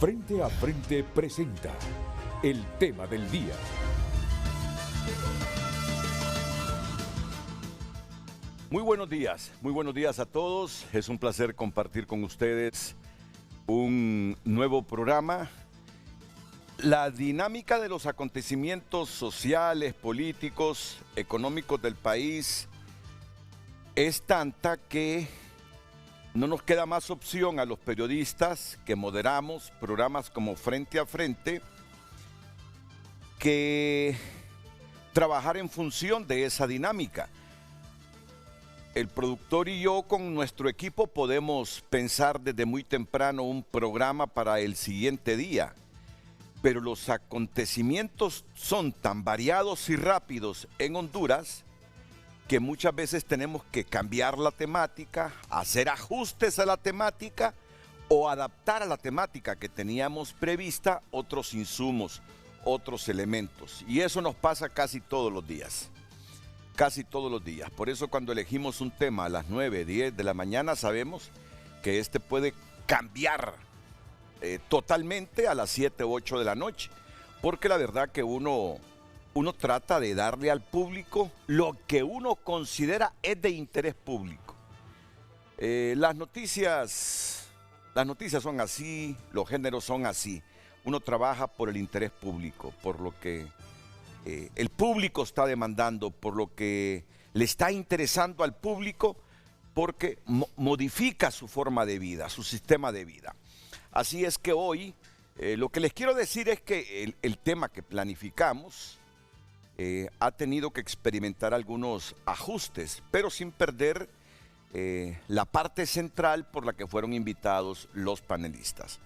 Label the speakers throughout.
Speaker 1: Frente a Frente presenta el tema del día.
Speaker 2: Muy buenos días a todos. Es un placer compartir con ustedes un nuevo programa. La dinámica de los acontecimientos sociales, políticos, económicos del país es tanta que no nos queda más opción a los periodistas que moderamos programas como Frente a Frente que trabajar en función de esa dinámica. El productor y yo con nuestro equipo podemos pensar desde muy temprano un programa para el siguiente día, pero los acontecimientos son tan variados y rápidos en Honduras que muchas veces tenemos que cambiar la temática, hacer ajustes a la temática o adaptar a la temática que teníamos prevista otros insumos, otros elementos. Y eso nos pasa casi todos los días. Casi todos los días. Por eso cuando elegimos un tema a las 9, 10 de la mañana sabemos que este puede cambiar totalmente a las 7 u 8 de la noche. Porque la verdad que uno trata de darle al público lo que uno considera es de interés público. Las noticias son así, los géneros son así. Uno trabaja por el interés público, por lo que el público está demandando, por lo que le está interesando al público, porque modifica su forma de vida, su sistema de vida. Así es que hoy lo que les quiero decir es que el tema que planificamos ha tenido que experimentar algunos ajustes, pero sin perder la parte central por la que fueron invitados los panelistas.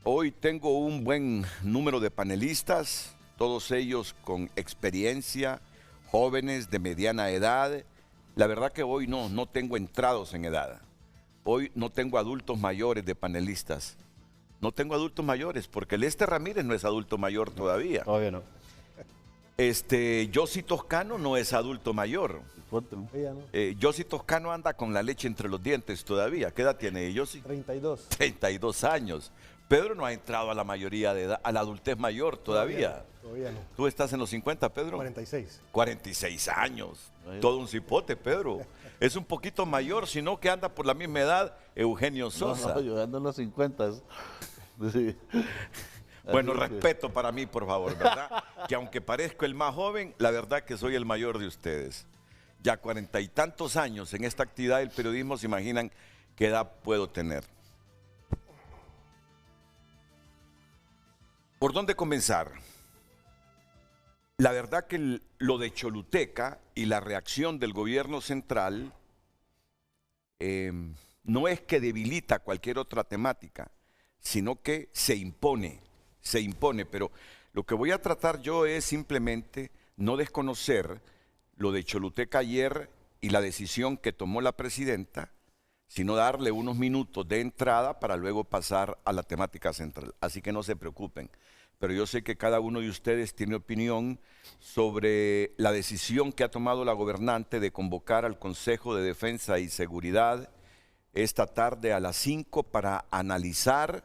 Speaker 2: Hoy tengo un buen número de panelistas, todos ellos con experiencia, jóvenes de mediana edad. La verdad que hoy no tengo entrados en edad. Hoy no tengo adultos mayores de panelistas. No tengo adultos mayores porque el Ramírez no es adulto mayor todavía.
Speaker 3: Todavía no.
Speaker 2: Yossi Toscano no es adulto mayor. Yossi Toscano anda con la leche entre los dientes todavía. ¿Qué edad tiene Yossi?
Speaker 3: 32.
Speaker 2: 32 años. Pedro no ha entrado a la mayoría de edad, a la adultez mayor todavía.
Speaker 3: Todavía no.
Speaker 2: ¿Tú estás en los 50, Pedro?
Speaker 3: 46.
Speaker 2: 46 años. Todo un cipote, Pedro. Es un poquito mayor, sino que anda por la misma edad Eugenio Sosa.
Speaker 4: No, yo ando en los 50. Sí.
Speaker 2: Bueno, respeto para mí, por favor, ¿verdad? Que aunque parezco el más joven, la verdad que soy el mayor de ustedes. Ya 40 y tantos años en esta actividad del periodismo, se imaginan qué edad puedo tener. ¿Por dónde comenzar? La verdad que lo de Choluteca y la reacción del gobierno central no es que debilita cualquier otra temática, sino que se impone, pero lo que voy a tratar yo es simplemente no desconocer lo de Choluteca ayer y la decisión que tomó la presidenta, sino darle unos minutos de entrada para luego pasar a la temática central. Así que no se preocupen, pero yo sé que cada uno de ustedes tiene opinión sobre la decisión que ha tomado la gobernante de convocar al Consejo de Defensa y Seguridad esta tarde a las 5 para analizar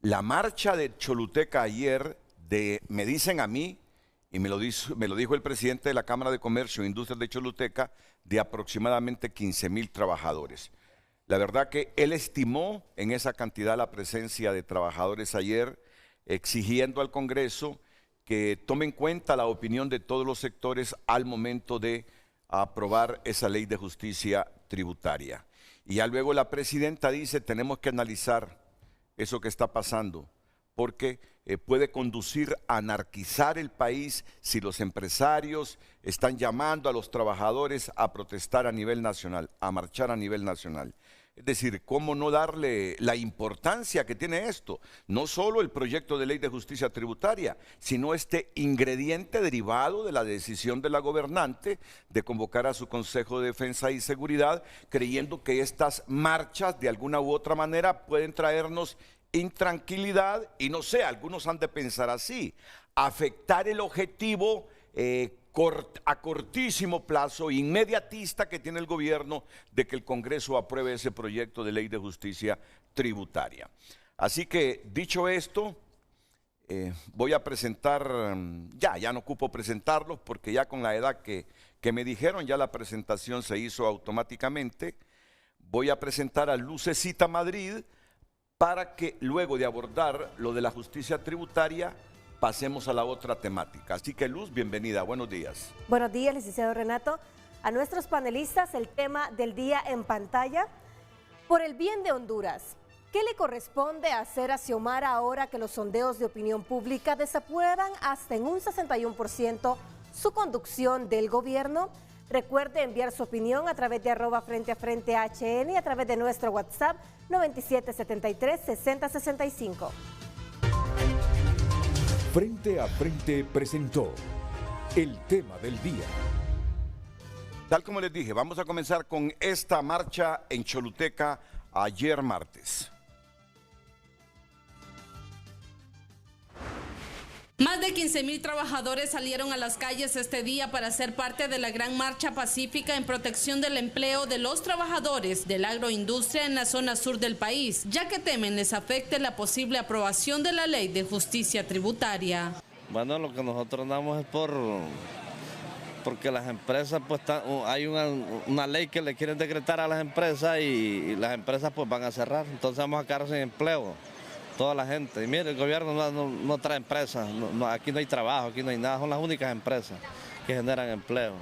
Speaker 2: la marcha de Choluteca ayer, me dicen a mí, y me lo dijo el presidente de la Cámara de Comercio e Industrias de Choluteca, de aproximadamente 15,000 trabajadores. La verdad que él estimó en esa cantidad la presencia de trabajadores ayer, exigiendo al Congreso que tome en cuenta la opinión de todos los sectores al momento de aprobar esa ley de justicia tributaria. Y ya luego la presidenta dice, tenemos que analizar eso que está pasando, porque puede conducir a anarquizar el país si los empresarios están llamando a los trabajadores a protestar a nivel nacional, a marchar a nivel nacional. Es decir, ¿cómo no darle la importancia que tiene esto? No solo el proyecto de ley de justicia tributaria, sino este ingrediente derivado de la decisión de la gobernante de convocar a su Consejo de Defensa y Seguridad, creyendo que estas marchas de alguna u otra manera pueden traernos intranquilidad y no sé, algunos han de pensar así, afectar el objetivo a cortísimo plazo, inmediatista que tiene el gobierno de que el Congreso apruebe ese proyecto de ley de justicia tributaria. Así que, dicho esto, voy a presentar, ya no ocupo presentarlos porque ya con la edad que me dijeron, ya la presentación se hizo automáticamente. Voy a presentar a Lucecita Madrid para que luego de abordar lo de la justicia tributaria, pasemos a la otra temática. Así que Luz, bienvenida, buenos días.
Speaker 3: Buenos días, licenciado Renato. A nuestros panelistas, el tema del día en pantalla, por el bien de Honduras. ¿Qué le corresponde hacer a Xiomara ahora que los sondeos de opinión pública desaprueban hasta en un 61% su conducción del gobierno? Recuerde enviar su opinión a través de @FrenteAFrente HN y a través de nuestro WhatsApp 9773-6065.
Speaker 1: Frente a Frente presentó el tema del día.
Speaker 2: Tal como les dije, vamos a comenzar con esta marcha en Choluteca ayer martes.
Speaker 5: Más de 15,000 trabajadores salieron a las calles este día para ser parte de la gran marcha pacífica en protección del empleo de los trabajadores de la agroindustria en la zona sur del país, ya que temen les afecte la posible aprobación de la ley de justicia tributaria.
Speaker 6: Bueno, lo que nosotros damos es porque las empresas, pues hay una ley que le quieren decretar a las empresas y las empresas pues van a cerrar, entonces vamos a quedar sin empleo. Toda la gente. Y mire, el gobierno no trae empresas, aquí no hay trabajo, aquí no hay nada, son las únicas empresas que generan empleo.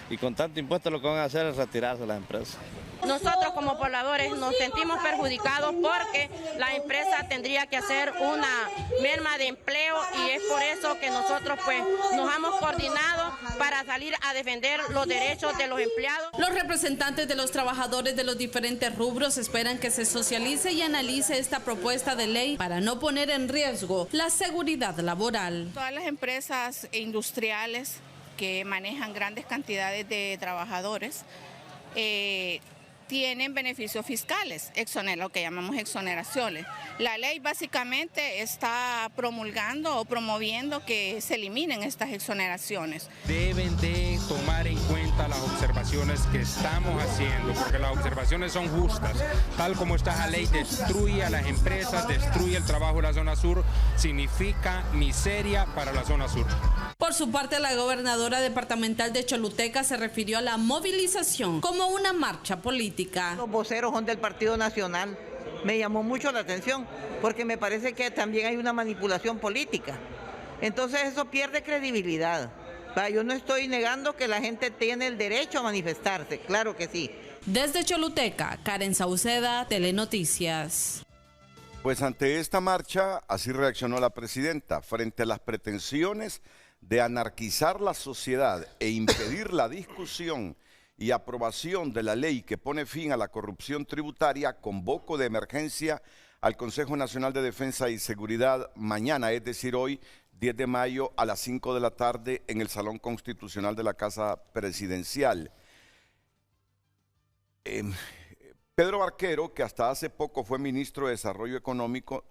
Speaker 6: Y con tanto impuesto lo que van a hacer es retirarse las empresas.
Speaker 7: Nosotros como pobladores nos sentimos perjudicados porque la empresa tendría que hacer una merma de empleo y es por eso que nosotros pues nos hemos coordinado para salir a defender los derechos de los empleados.
Speaker 5: Los representantes de los trabajadores de los diferentes rubros esperan que se socialice y analice esta propuesta de ley para no poner en riesgo la seguridad laboral.
Speaker 8: Todas las empresas industriales que manejan grandes cantidades de trabajadores tienen beneficios fiscales, lo que llamamos exoneraciones. La ley básicamente está promulgando o promoviendo que se eliminen estas exoneraciones.
Speaker 9: Deben de tomar en cuenta las observaciones que estamos haciendo, porque las observaciones son justas. Tal como esta ley destruye a las empresas, destruye el trabajo de la zona sur, significa miseria para la zona sur.
Speaker 5: Por su parte, la gobernadora departamental de Choluteca se refirió a la movilización como una marcha política.
Speaker 10: Los voceros son del Partido Nacional. Me llamó mucho la atención porque me parece que también hay una manipulación política. Entonces eso pierde credibilidad. Yo no estoy negando que la gente tiene el derecho a manifestarse, claro que sí.
Speaker 5: Desde Choluteca, Karen Sauceda, Telenoticias.
Speaker 2: Pues ante esta marcha, así reaccionó la presidenta frente a las pretensiones de anarquizar la sociedad e impedir la discusión y aprobación de la ley que pone fin a la corrupción tributaria. Convoco de emergencia al Consejo Nacional de Defensa y Seguridad mañana, es decir, hoy, 10 de mayo a las 5 de la tarde en el Salón Constitucional de la Casa Presidencial. Pedro Barquero, que hasta hace poco fue ministro de Desarrollo Económico,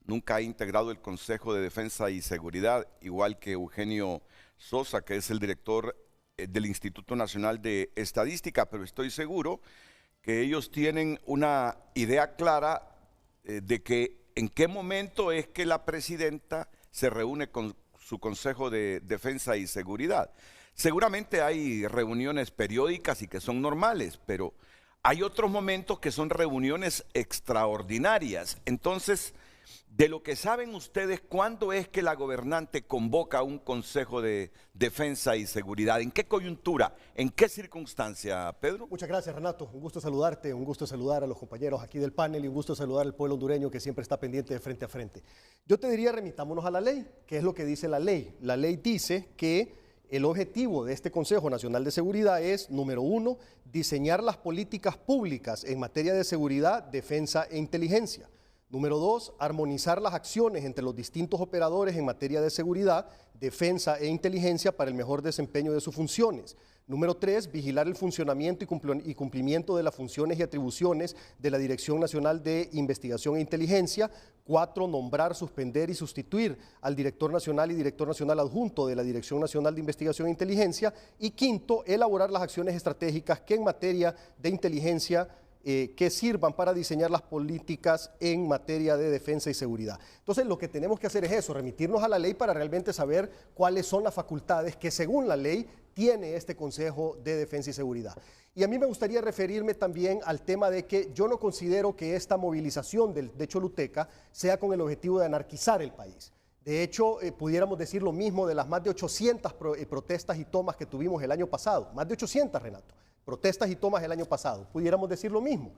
Speaker 2: nunca ha integrado el Consejo de Defensa y Seguridad, igual que Eugenio Sosa, que es el director del Instituto Nacional de Estadística, pero estoy seguro que ellos tienen una idea clara de que en qué momento es que la presidenta se reúne con su Consejo de Defensa y Seguridad. Seguramente hay reuniones periódicas y que son normales, pero hay otros momentos que son reuniones extraordinarias. Entonces, de lo que saben ustedes, ¿cuándo es que la gobernante convoca a un Consejo de Defensa y Seguridad? ¿En qué coyuntura? ¿En qué circunstancia, Pedro?
Speaker 11: Muchas gracias, Renato. Un gusto saludarte, un gusto saludar a los compañeros aquí del panel y un gusto saludar al pueblo hondureño que siempre está pendiente de Frente a Frente. Yo te diría, remitámonos a la ley. ¿Qué es lo que dice la ley? La ley dice que el objetivo de este Consejo Nacional de Seguridad es, número 1, diseñar las políticas públicas en materia de seguridad, defensa e inteligencia. Número 2, armonizar las acciones entre los distintos operadores en materia de seguridad, defensa e inteligencia para el mejor desempeño de sus funciones. Número 3, vigilar el funcionamiento y cumplimiento de las funciones y atribuciones de la Dirección Nacional de Investigación e Inteligencia. 4, nombrar, suspender y sustituir al director nacional y director nacional adjunto de la Dirección Nacional de Investigación e Inteligencia. Y 5, elaborar las acciones estratégicas que en materia de inteligencia que sirvan para diseñar las políticas en materia de defensa y seguridad. Entonces, lo que tenemos que hacer es eso, remitirnos a la ley para realmente saber cuáles son las facultades que según la ley tiene este Consejo de Defensa y Seguridad. Y a mí me gustaría referirme también al tema de que yo no considero que esta movilización de Choluteca sea con el objetivo de anarquizar el país. De hecho, pudiéramos decir lo mismo de las más de 800 protestas y tomas que tuvimos el año pasado. Más de 800, Renato. Protestas y tomas el año pasado. Pudiéramos decir lo mismo.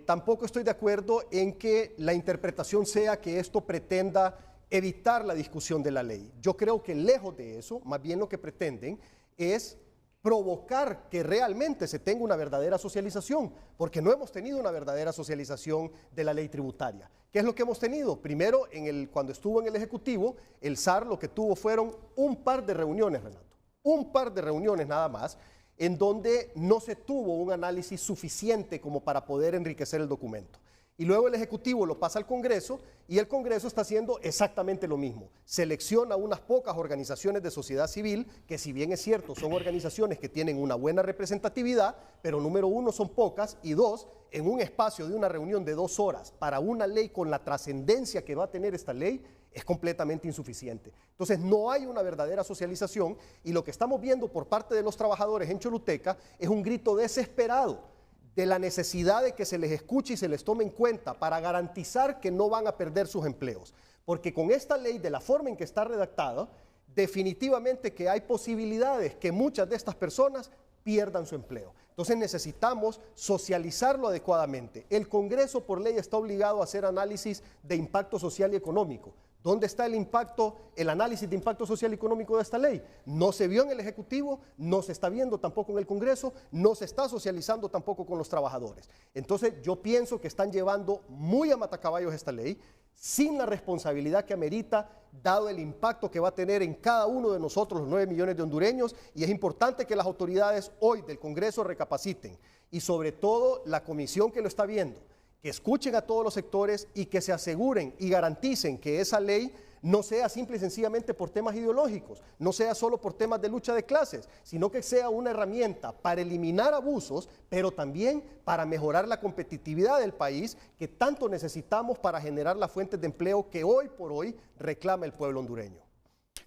Speaker 11: Tampoco estoy de acuerdo en que la interpretación sea que esto pretenda evitar la discusión de la ley. Yo creo que lejos de eso, más bien lo que pretenden es provocar que realmente se tenga una verdadera socialización, porque no hemos tenido una verdadera socialización de la ley tributaria. ¿Qué es lo que hemos tenido? Primero, cuando estuvo en el Ejecutivo, el SAR lo que tuvo fueron un par de reuniones, Renato, un par de reuniones nada más, en donde no se tuvo un análisis suficiente como para poder enriquecer el documento. Y luego el Ejecutivo lo pasa al Congreso y el Congreso está haciendo exactamente lo mismo. Selecciona unas pocas organizaciones de sociedad civil, que si bien es cierto, son organizaciones que tienen una buena representatividad, pero número uno, son pocas, y dos, en un espacio de una reunión de 2 horas para una ley con la trascendencia que va a tener esta ley, es completamente insuficiente. Entonces no hay una verdadera socialización y lo que estamos viendo por parte de los trabajadores en Choluteca es un grito desesperado de la necesidad de que se les escuche y se les tome en cuenta para garantizar que no van a perder sus empleos. Porque con esta ley, de la forma en que está redactada, definitivamente que hay posibilidades que muchas de estas personas pierdan su empleo. Entonces necesitamos socializarlo adecuadamente. El Congreso por ley está obligado a hacer análisis de impacto social y económico. ¿Dónde está el análisis de impacto social y económico de esta ley? No se vio en el Ejecutivo, no se está viendo tampoco en el Congreso, no se está socializando tampoco con los trabajadores. Entonces yo pienso que están llevando muy a matacaballos esta ley, sin la responsabilidad que amerita, dado el impacto que va a tener en cada uno de nosotros, los 9 millones de hondureños, y es importante que las autoridades hoy del Congreso recapaciten, y sobre todo la comisión que lo está viendo, que escuchen a todos los sectores y que se aseguren y garanticen que esa ley no sea simple y sencillamente por temas ideológicos, no sea solo por temas de lucha de clases, sino que sea una herramienta para eliminar abusos, pero también para mejorar la competitividad del país que tanto necesitamos para generar las fuentes de empleo que hoy por hoy reclama el pueblo hondureño.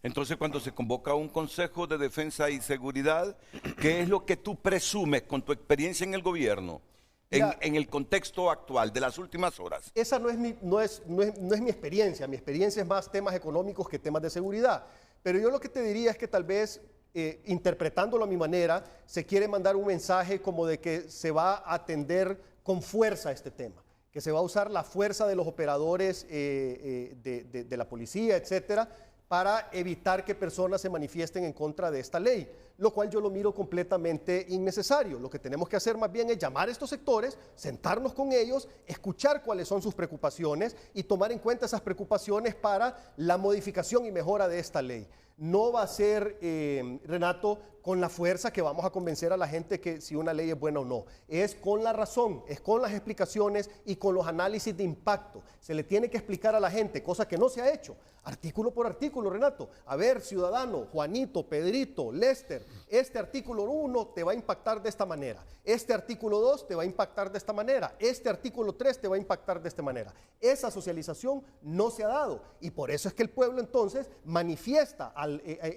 Speaker 2: Entonces, cuando se convoca un Consejo de Defensa y Seguridad, ¿qué es lo que tú presumes con tu experiencia en el gobierno? En el contexto actual de las últimas horas.
Speaker 11: Esa no es mi experiencia. Mi experiencia es más temas económicos que temas de seguridad. Pero yo lo que te diría es que tal vez, interpretándolo a mi manera, se quiere mandar un mensaje como de que se va a atender con fuerza este tema, que se va a usar la fuerza de los operadores de la policía, etcétera, para evitar que personas se manifiesten en contra de esta ley, lo cual yo lo miro completamente innecesario. Lo que tenemos que hacer más bien es llamar a estos sectores, sentarnos con ellos, escuchar cuáles son sus preocupaciones y tomar en cuenta esas preocupaciones para la modificación y mejora de esta ley. No va a ser, Renato, con la fuerza que vamos a convencer a la gente que si una ley es buena o no. Es con la razón, es con las explicaciones y con los análisis de impacto. Se le tiene que explicar a la gente, cosa que no se ha hecho, artículo por artículo, Renato. A ver, ciudadano, Juanito, Pedrito, Lester, este artículo 1 te va a impactar de esta manera, este artículo 2 te va a impactar de esta manera, este artículo 3 te va a impactar de esta manera. Esa socialización no se ha dado y por eso es que el pueblo entonces manifiesta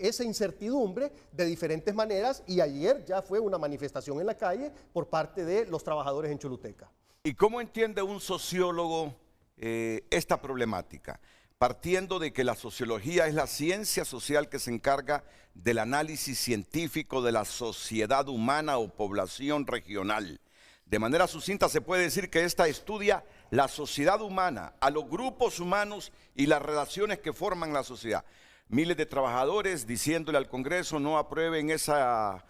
Speaker 11: esa incertidumbre de diferentes maneras y ayer ya fue una manifestación en la calle por parte de los trabajadores en Choluteca.
Speaker 2: ¿Y cómo entiende un sociólogo esta problemática? Partiendo de que la sociología es la ciencia social que se encarga del análisis científico de la sociedad humana o población regional. De manera sucinta se puede decir que esta estudia la sociedad humana, a los grupos humanos y las relaciones que forman la sociedad. Miles de trabajadores diciéndole al Congreso no aprueben esa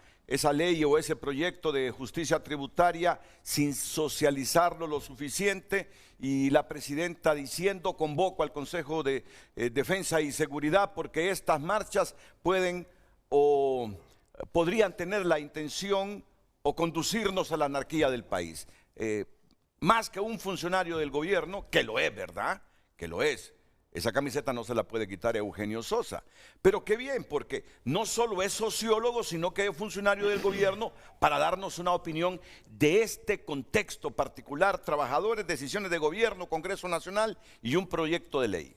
Speaker 2: ley o ese proyecto de justicia tributaria sin socializarlo lo suficiente, y la presidenta diciendo convoco al Consejo de Defensa y Seguridad porque estas marchas pueden o podrían tener la intención o conducirnos a la anarquía del país. Más que un funcionario del gobierno, que lo es, ¿verdad? Que lo es. Esa camiseta no se la puede quitar Eugenio Sosa. Pero qué bien, porque no solo es sociólogo, sino que es funcionario del gobierno para darnos una opinión de este contexto particular, trabajadores, decisiones de gobierno, Congreso Nacional y un proyecto de ley.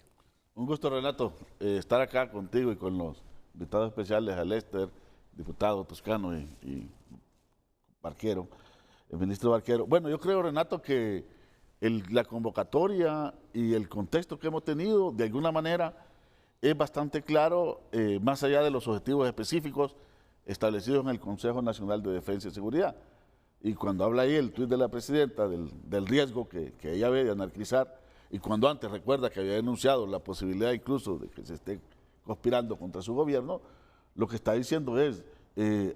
Speaker 4: Un gusto, Renato, estar acá contigo y con los invitados especiales, a Lester, diputado Toscano y Barquero, el ministro Barquero. Bueno, yo creo, Renato, que la convocatoria y el contexto que hemos tenido, de alguna manera, es bastante claro, más allá de los objetivos específicos establecidos en el Consejo Nacional de Defensa y Seguridad. Y cuando habla ahí el tuit de la presidenta del riesgo que ella ve de anarquizar, y cuando antes recuerda que había denunciado la posibilidad incluso de que se esté conspirando contra su gobierno, lo que está diciendo es,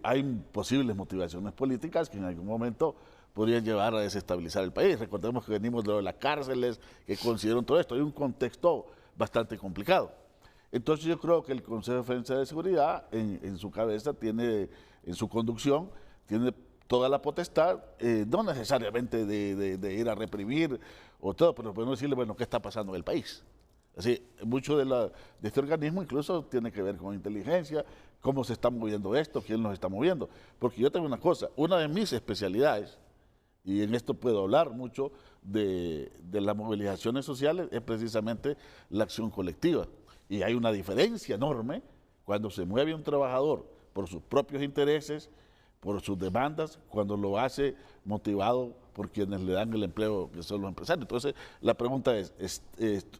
Speaker 4: hay posibles motivaciones políticas que en algún momento podrían llevar a desestabilizar el país. Recordemos que venimos de las cárceles, que consideran todo esto. Hay un contexto bastante complicado. Entonces yo creo que el Consejo de Defensa y Seguridad, en su cabeza, tiene, en su conducción, tiene toda la potestad, no necesariamente de ir a reprimir o todo, pero podemos decirle, bueno, ¿qué está pasando en el país? Así, mucho de este organismo incluso tiene que ver con inteligencia, cómo se está moviendo esto, quién nos está moviendo. Porque yo tengo una cosa, una de mis especialidades, y en esto puedo hablar mucho de las movilizaciones sociales, es precisamente la acción colectiva. Y hay una diferencia enorme cuando se mueve un trabajador por sus propios intereses, por sus demandas, cuando lo hace motivado por quienes le dan el empleo, que son los empresarios. Entonces, la pregunta es,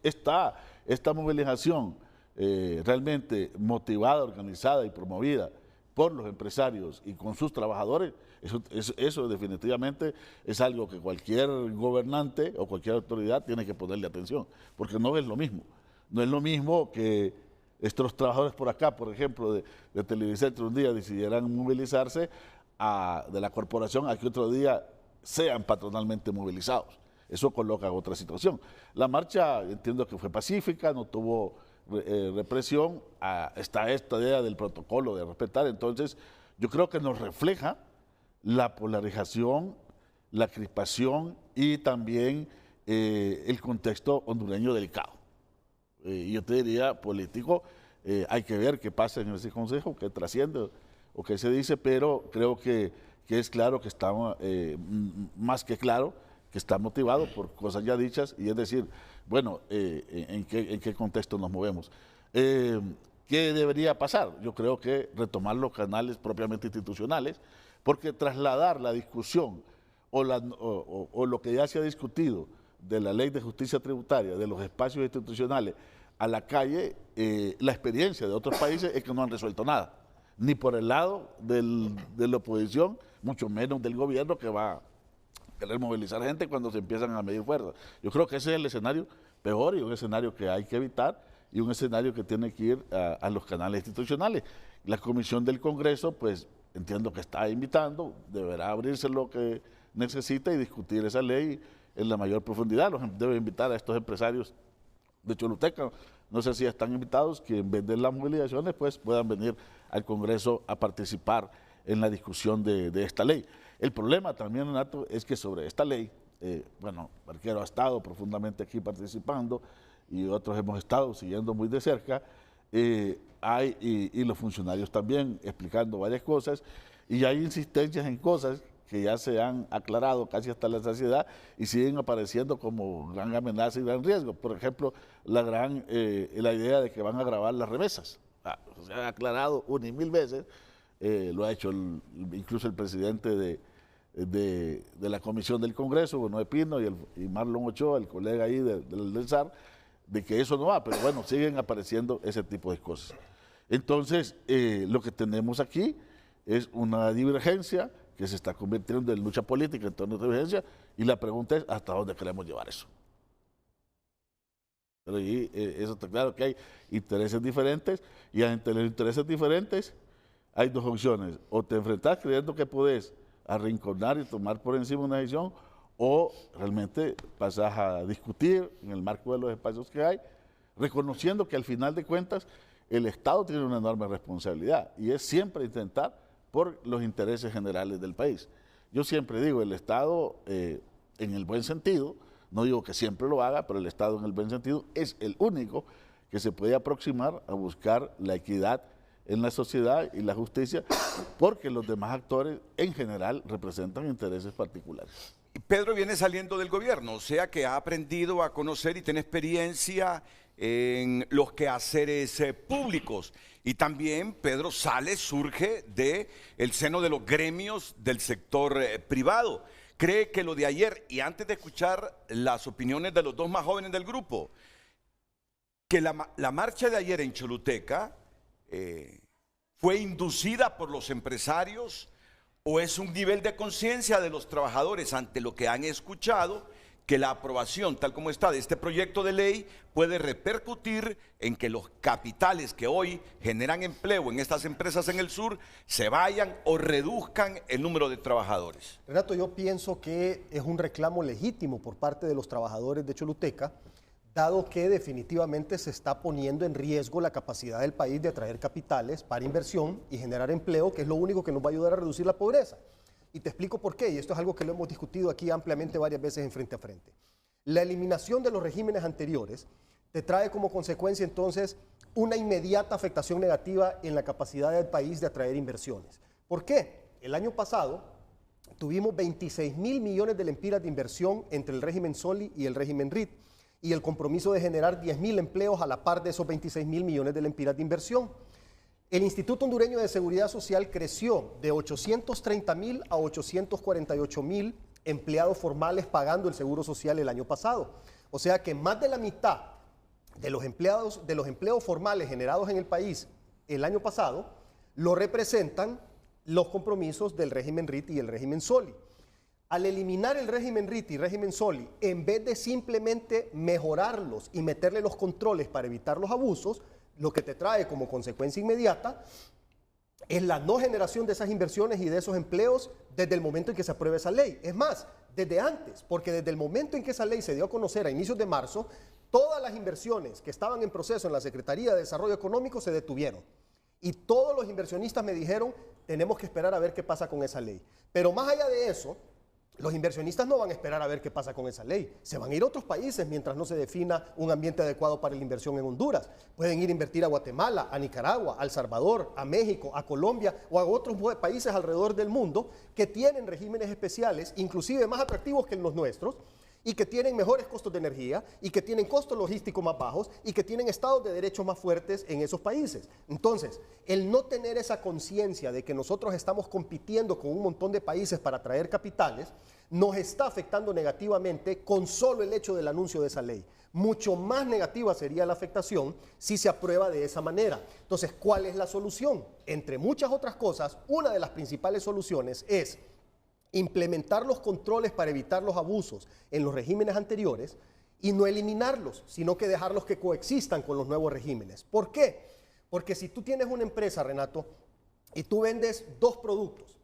Speaker 4: ¿está esta movilización realmente motivada, organizada y promovida por los empresarios y con sus trabajadores? Eso definitivamente es algo que cualquier gobernante o cualquier autoridad tiene que ponerle atención, porque no es lo mismo. No es lo mismo que estos trabajadores por acá, por ejemplo, de Televicentro, un día decidieran movilizarse de la corporación a que otro día sean patronalmente movilizados. Eso coloca otra situación. La marcha, entiendo que fue pacífica, no tuvo represión, está esta idea del protocolo de respetar. Entonces, yo creo que nos refleja la polarización, la crispación y también el contexto hondureño delicado. Yo te diría, político, hay que ver qué pasa en ese consejo, qué trasciende o qué se dice, pero creo que es claro que está, más que claro, que está motivado por cosas ya dichas, y es decir, bueno, ¿en qué contexto nos movemos? ¿Qué debería pasar? Yo creo que retomar los canales propiamente institucionales, porque trasladar la discusión o lo que ya se ha discutido de la ley de justicia tributaria, de los espacios institucionales, a la calle, la experiencia de otros países es que no han resuelto nada, ni por el lado de la oposición, mucho menos del gobierno, que va a querer movilizar gente cuando se empiezan a medir fuerzas. Yo creo que ese es el escenario peor y un escenario que hay que evitar y un escenario que tiene que ir a los canales institucionales. La Comisión del Congreso, pues entiendo que está invitando, deberá abrirse lo que necesita y discutir esa ley en la mayor profundidad. Debe invitar a estos empresarios de Choluteca, no sé si están invitados, que en vez de las movilizaciones pues puedan venir al Congreso a participar en la discusión de esta ley. El problema también, Renato, es que sobre esta ley, bueno, Barquero ha estado profundamente aquí participando y otros hemos estado siguiendo muy de cerca, y los funcionarios también explicando varias cosas, y hay insistencias en cosas que ya se han aclarado casi hasta la saciedad y siguen apareciendo como gran amenaza y gran riesgo. Por ejemplo, la idea de que van a grabar las remesas. Se ha aclarado una y mil veces, lo ha hecho incluso el presidente de la Comisión del Congreso, Bono Pino, y Marlon Ochoa, el colega ahí del SAR, de que eso no va, pero bueno, siguen apareciendo ese tipo de cosas. Entonces, lo que tenemos aquí es una divergencia que se está convirtiendo en lucha política en torno a esta divergencia, y la pregunta es hasta dónde queremos llevar eso. Pero ahí, eso está claro que hay intereses diferentes, y entre los intereses diferentes hay dos opciones: o te enfrentas creyendo que podés arrinconar y tomar por encima una decisión, o realmente pasas a discutir en el marco de los espacios que hay, reconociendo que al final de cuentas el Estado tiene una enorme responsabilidad, y es siempre intentar por los intereses generales del país. Yo siempre digo, el Estado, en el buen sentido, No digo que siempre lo haga, pero el Estado en el buen sentido es el único que se puede aproximar a buscar la equidad en la sociedad y la justicia, porque los demás actores en general representan intereses particulares.
Speaker 2: Pedro viene saliendo del gobierno, o sea que ha aprendido a conocer y tiene experiencia en los quehaceres públicos. Y también Pedro surge del seno de los gremios del sector privado. ¿Cree que lo de ayer, y antes de escuchar las opiniones de los dos más jóvenes del grupo, que la marcha de ayer en Choluteca fue inducida por los empresarios o es un nivel de conciencia de los trabajadores ante lo que han escuchado, que la aprobación tal como está de este proyecto de ley puede repercutir en que los capitales que hoy generan empleo en estas empresas en el sur se vayan o reduzcan el número de trabajadores?
Speaker 11: Renato, yo pienso que es un reclamo legítimo por parte de los trabajadores de Choluteca, dado que definitivamente se está poniendo en riesgo la capacidad del país de atraer capitales para inversión y generar empleo, que es lo único que nos va a ayudar a reducir la pobreza. Y te explico por qué, y esto es algo que lo hemos discutido aquí ampliamente varias veces en Frente a Frente. La eliminación de los regímenes anteriores te trae como consecuencia entonces una inmediata afectación negativa en la capacidad del país de atraer inversiones. ¿Por qué? El año pasado tuvimos 26.000 millones de lempiras de inversión entre el régimen Soli y el régimen RIT, y el compromiso de generar 10.000 empleos a la par de esos 26.000 millones de lempiras de inversión. El Instituto Hondureño de Seguridad Social creció de 830.000 a 848.000 empleados formales pagando el seguro social el año pasado. O sea que más de la mitad de los empleos formales generados en el país el año pasado lo representan los compromisos del régimen RIT y el régimen Soli. Al eliminar el régimen RIT y régimen Soli, en vez de simplemente mejorarlos y meterle los controles para evitar los abusos, lo que te trae como consecuencia inmediata es la no generación de esas inversiones y de esos empleos desde el momento en que se apruebe esa ley. Es más, desde antes, porque desde el momento en que esa ley se dio a conocer a inicios de marzo, todas las inversiones que estaban en proceso en la Secretaría de Desarrollo Económico se detuvieron. Y todos los inversionistas me dijeron, tenemos que esperar a ver qué pasa con esa ley. Pero más allá de eso, los inversionistas no van a esperar a ver qué pasa con esa ley. Se van a ir a otros países mientras no se defina un ambiente adecuado para la inversión en Honduras. Pueden ir a invertir a Guatemala, a Nicaragua, a El Salvador, a México, a Colombia o a otros países alrededor del mundo que tienen regímenes especiales, inclusive más atractivos que los nuestros, y que tienen mejores costos de energía, y que tienen costos logísticos más bajos, y que tienen estados de derecho más fuertes en esos países. Entonces, el no tener esa conciencia de que nosotros estamos compitiendo con un montón de países para atraer capitales, nos está afectando negativamente con solo el hecho del anuncio de esa ley. Mucho más negativa sería la afectación si se aprueba de esa manera. Entonces, ¿cuál es la solución? Entre muchas otras cosas, una de las principales soluciones es implementar los controles para evitar los abusos en los regímenes anteriores y no eliminarlos, sino que dejarlos que coexistan con los nuevos regímenes. ¿Por qué? Porque si tú tienes una empresa, Renato, y tú vendes 2 productos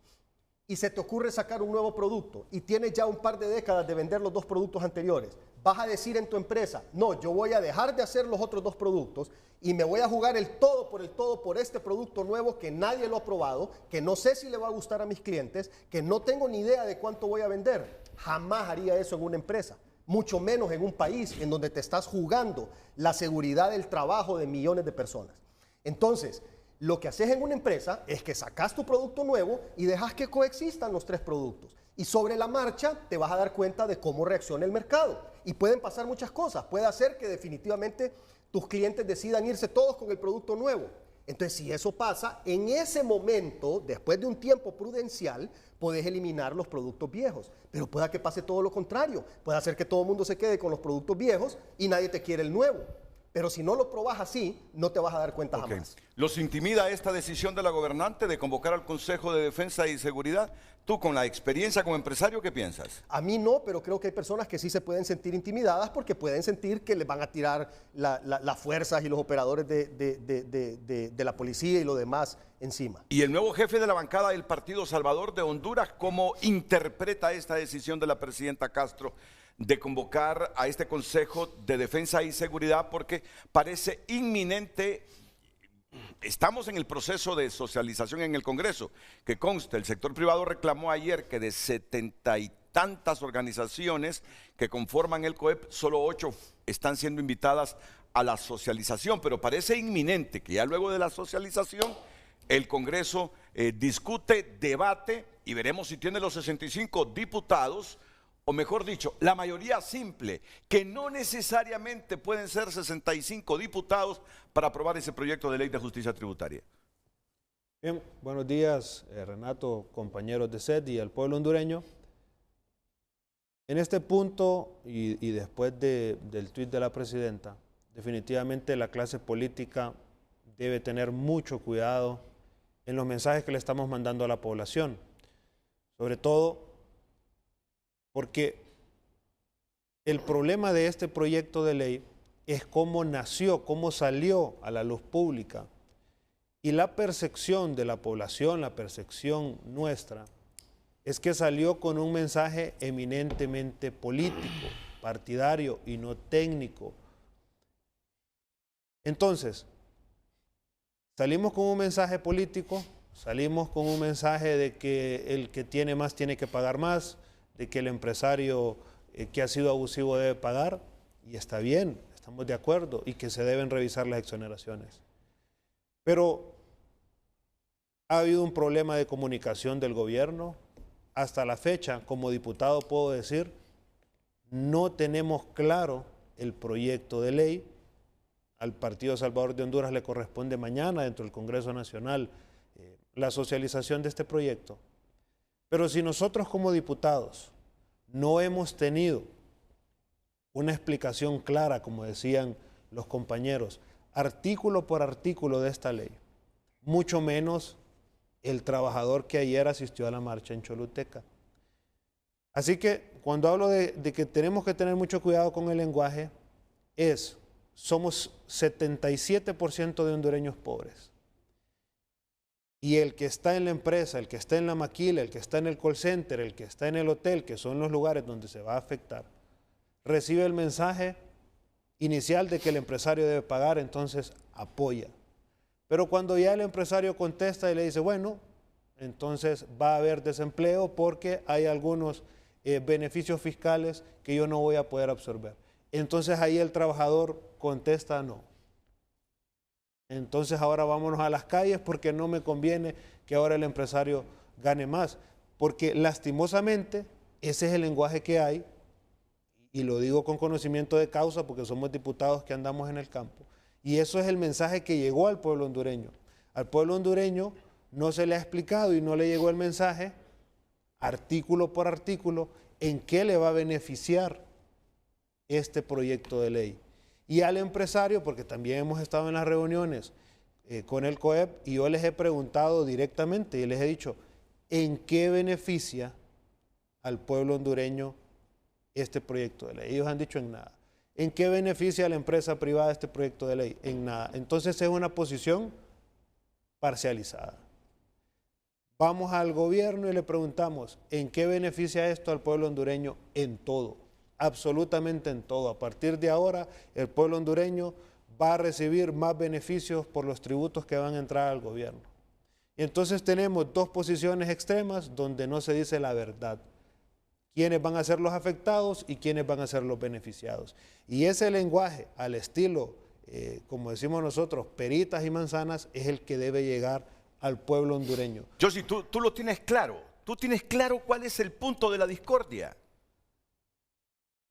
Speaker 11: y se te ocurre sacar un nuevo producto y tienes ya un par de décadas de vender los 2 productos anteriores, vas a decir en tu empresa, no, yo voy a dejar de hacer los otros 2 productos y me voy a jugar el todo por este producto nuevo que nadie lo ha probado, que no sé si le va a gustar a mis clientes, que no tengo ni idea de cuánto voy a vender. Jamás haría eso en una empresa, mucho menos en un país en donde te estás jugando la seguridad del trabajo de millones de personas. Entonces, lo que haces en una empresa es que sacas tu producto nuevo y dejas que coexistan los 3 productos. Y sobre la marcha te vas a dar cuenta de cómo reacciona el mercado. Y pueden pasar muchas cosas. Puede hacer que definitivamente tus clientes decidan irse todos con el producto nuevo. Entonces, si eso pasa, en ese momento, después de un tiempo prudencial, puedes eliminar los productos viejos. Pero pueda que pase todo lo contrario. Puede hacer que todo el mundo se quede con los productos viejos y nadie te quiere el nuevo. Pero si no lo probas así, no te vas a dar cuenta jamás.
Speaker 2: ¿Los intimida esta decisión de la gobernante de convocar al Consejo de Defensa y Seguridad? Tú, con la experiencia como empresario, ¿qué piensas?
Speaker 11: A mí no, pero creo que hay personas que sí se pueden sentir intimidadas porque pueden sentir que les van a tirar las fuerzas y los operadores de la policía y lo demás encima.
Speaker 2: Y el nuevo jefe de la bancada del Partido Salvador de Honduras, ¿cómo interpreta esta decisión de la presidenta Castro de convocar a este Consejo de Defensa y Seguridad? Porque parece inminente. Estamos en el proceso de socialización en el Congreso, que consta, el sector privado reclamó ayer que de 73 tantas organizaciones que conforman el COEP, solo 8 están siendo invitadas a la socialización, pero parece inminente que ya luego de la socialización el Congreso discute, debate y veremos si tiene los 65 diputados, o mejor dicho, la mayoría simple, que no necesariamente pueden ser 65 diputados para aprobar ese proyecto de ley de justicia tributaria.
Speaker 12: Bien, buenos días, Renato, compañeros de SED y al pueblo hondureño. En este punto y después del tuit de la presidenta, definitivamente la clase política debe tener mucho cuidado en los mensajes que le estamos mandando a la población, sobre todo porque el problema de este proyecto de ley es cómo nació, cómo salió a la luz pública. Y la percepción de la población, la percepción nuestra, es que salió con un mensaje eminentemente político, partidario y no técnico. Entonces, salimos con un mensaje político, salimos con un mensaje de que el que tiene más tiene que pagar más, de que el empresario que ha sido abusivo debe pagar, y está bien, estamos de acuerdo, y que se deben revisar las exoneraciones. Pero ha habido un problema de comunicación del gobierno. Hasta la fecha, como diputado puedo decir, no tenemos claro el proyecto de ley. Al Partido Salvador de Honduras le corresponde mañana dentro del Congreso Nacional la socialización de este proyecto. Pero si nosotros como diputados no hemos tenido una explicación clara, como decían los compañeros, artículo por artículo de esta ley, mucho menos el trabajador que ayer asistió a la marcha en Choluteca. Así que cuando hablo de que tenemos que tener mucho cuidado con el lenguaje, somos 77% de hondureños pobres. Y el que está en la empresa, el que está en la maquila, el que está en el call center, el que está en el hotel, que son los lugares donde se va a afectar, recibe el mensaje inicial de que el empresario debe pagar, entonces apoya. Pero cuando ya el empresario contesta y le dice, bueno, entonces va a haber desempleo porque hay algunos beneficios fiscales que yo no voy a poder absorber. Entonces ahí el trabajador contesta no. Entonces ahora vámonos a las calles porque no me conviene que ahora el empresario gane más. Porque lastimosamente ese es el lenguaje que hay, y lo digo con conocimiento de causa porque somos diputados que andamos en el campo. Y eso es el mensaje que llegó al pueblo hondureño. Al pueblo hondureño no se le ha explicado y no le llegó el mensaje, artículo por artículo, en qué le va a beneficiar este proyecto de ley. Y al empresario, porque también hemos estado en las reuniones con el COEP y yo les he preguntado directamente y les he dicho, ¿en qué beneficia al pueblo hondureño este proyecto de ley? Ellos han dicho en nada. ¿En qué beneficia a la empresa privada este proyecto de ley? En nada. Entonces es una posición parcializada. Vamos al gobierno y le preguntamos, ¿en qué beneficia esto al pueblo hondureño? En todo, absolutamente en todo. A partir de ahora, el pueblo hondureño va a recibir más beneficios por los tributos que van a entrar al gobierno. Y entonces tenemos dos posiciones extremas donde no se dice la verdad. Quiénes van a ser los afectados y quiénes van a ser los beneficiados. Y ese lenguaje, al estilo, como decimos nosotros, peritas y manzanas, es el que debe llegar al pueblo hondureño.
Speaker 2: Josie, tú lo tienes claro. Tú tienes claro cuál es el punto de la discordia.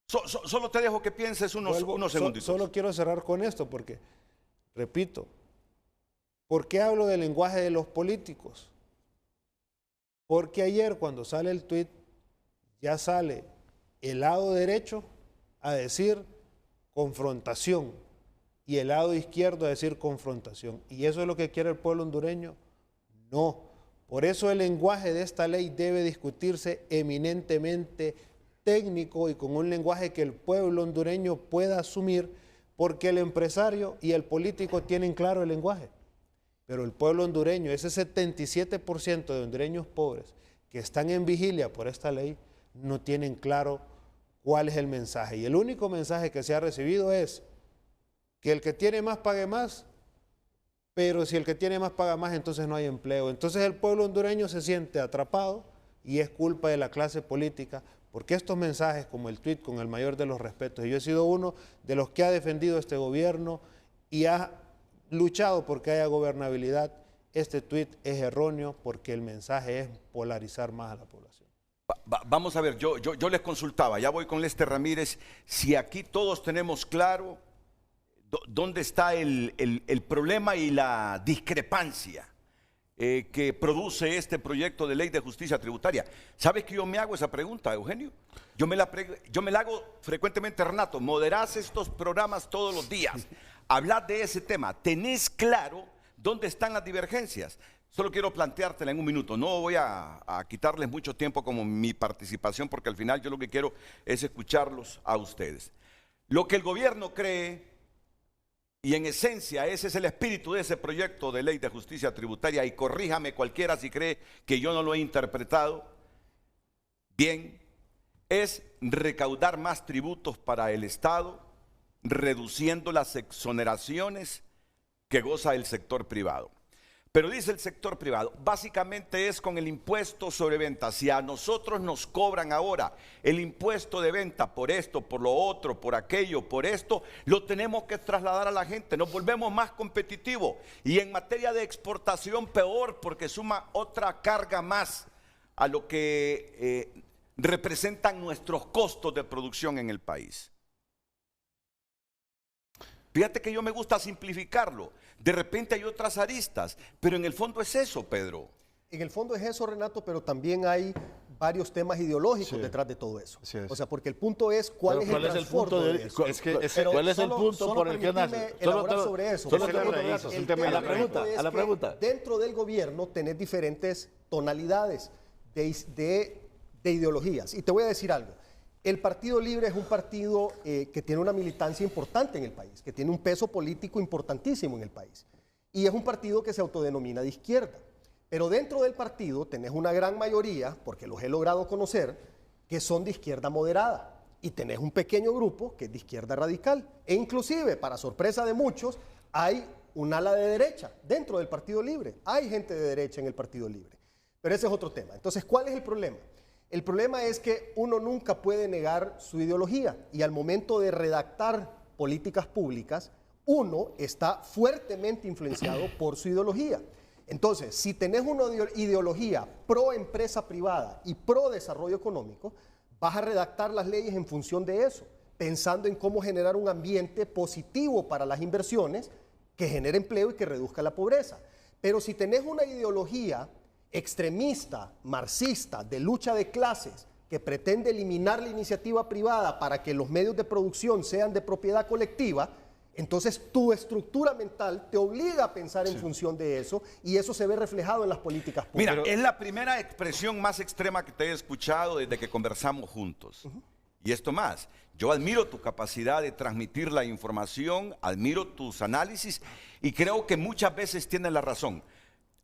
Speaker 2: Solo te dejo que pienses unos segunditos.
Speaker 12: Solo quiero cerrar con esto porque, repito, ¿por qué hablo del lenguaje de los políticos? Porque ayer cuando sale el tuit, ya sale el lado derecho a decir confrontación y el lado izquierdo a decir confrontación. ¿Y eso es lo que quiere el pueblo hondureño? No. Por eso el lenguaje de esta ley debe discutirse eminentemente técnico y con un lenguaje que el pueblo hondureño pueda asumir, porque el empresario y el político tienen claro el lenguaje. Pero el pueblo hondureño, ese 77% de hondureños pobres que están en vigilia por esta ley, no tienen claro cuál es el mensaje. Y el único mensaje que se ha recibido es que el que tiene más pague más, pero si el que tiene más paga más, entonces no hay empleo. Entonces el pueblo hondureño se siente atrapado y es culpa de la clase política porque estos mensajes como el tuit con el mayor de los respetos, y yo he sido uno de los que ha defendido este gobierno y ha luchado porque haya gobernabilidad, este tuit es erróneo porque el mensaje es polarizar más a la población.
Speaker 2: Vamos a ver, yo les consultaba, ya voy con Lester Ramírez, si aquí todos tenemos claro dónde está el problema y la discrepancia que produce este proyecto de ley de justicia tributaria. ¿Sabes que yo me hago esa pregunta, Eugenio? Yo me la hago frecuentemente, Renato. Moderás estos programas todos los días. Hablas de ese tema. ¿Tenés claro dónde están las divergencias? Solo quiero planteártela en un minuto. No voy a quitarles mucho tiempo como mi participación, porque al final yo lo que quiero es escucharlos a ustedes. Lo que el gobierno cree, y en esencia ese es el espíritu de ese proyecto de ley de justicia tributaria, y corríjame cualquiera si cree que yo no lo he interpretado bien, es recaudar más tributos para el Estado, reduciendo las exoneraciones que goza el sector privado. Pero dice el sector privado, básicamente es con el impuesto sobre venta. Si a nosotros nos cobran ahora el impuesto de venta por esto, por lo otro, por aquello, por esto, lo tenemos que trasladar a la gente, nos volvemos más competitivos. Y en materia de exportación peor, porque suma otra carga más a lo que representan nuestros costos de producción en el país. Fíjate que yo me gusta simplificarlo. De repente hay otras aristas, pero en el fondo es eso, Pedro.
Speaker 11: En el fondo es eso, Renato, pero también hay varios temas ideológicos detrás de todo eso. O sea, porque el punto es cuál es el trasfondo de eso.
Speaker 4: ¿Cuál es el punto por el que nace?
Speaker 11: Elaborar sobre eso.
Speaker 4: A la pregunta.
Speaker 11: Dentro del gobierno tenés diferentes tonalidades de ideologías. Y te voy a decir algo. El Partido Libre es un partido que tiene una militancia importante en el país, que tiene un peso político importantísimo en el país. Y es un partido que se autodenomina de izquierda. Pero dentro del partido tenés una gran mayoría, porque los he logrado conocer, que son de izquierda moderada. Y tenés un pequeño grupo que es de izquierda radical. E inclusive, para sorpresa de muchos, hay un ala de derecha dentro del Partido Libre. Hay gente de derecha en el Partido Libre. Pero ese es otro tema. Entonces, ¿cuál es el problema? El problema es que uno nunca puede negar su ideología y al momento de redactar políticas públicas, uno está fuertemente influenciado por su ideología. Entonces, si tenés una ideología pro empresa privada y pro desarrollo económico, vas a redactar las leyes en función de eso, pensando en cómo generar un ambiente positivo para las inversiones que genere empleo y que reduzca la pobreza. Pero si tenés una ideología extremista, marxista, de lucha de clases, que pretende eliminar la iniciativa privada para que los medios de producción sean de propiedad colectiva, entonces tu estructura mental te obliga a pensar en función de eso y eso se ve reflejado en las políticas públicas.
Speaker 2: Mira, es la primera expresión más extrema que te he escuchado desde que conversamos juntos. Y esto más, yo admiro tu capacidad de transmitir la información, admiro tus análisis y creo que muchas veces tienes la razón.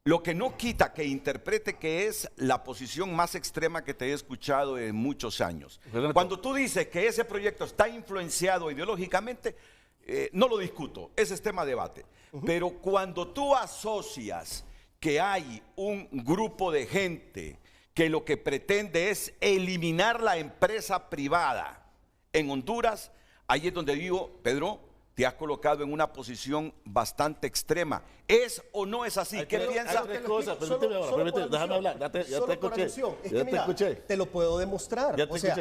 Speaker 2: Lo que no quita que interprete que es la posición más extrema que te he escuchado en muchos años. Cuando tú dices que ese proyecto está influenciado ideológicamente, no lo discuto, ese es tema de debate. Pero cuando tú asocias que hay un grupo de gente que lo que pretende es eliminar la empresa privada en Honduras, ahí es donde digo, Pedro, te has colocado en una posición bastante extrema. ¿Es o no es así? ¿Qué piensas?
Speaker 4: Déjame hablar, ya te escuché.
Speaker 11: Es que mira, te lo puedo demostrar. O sea,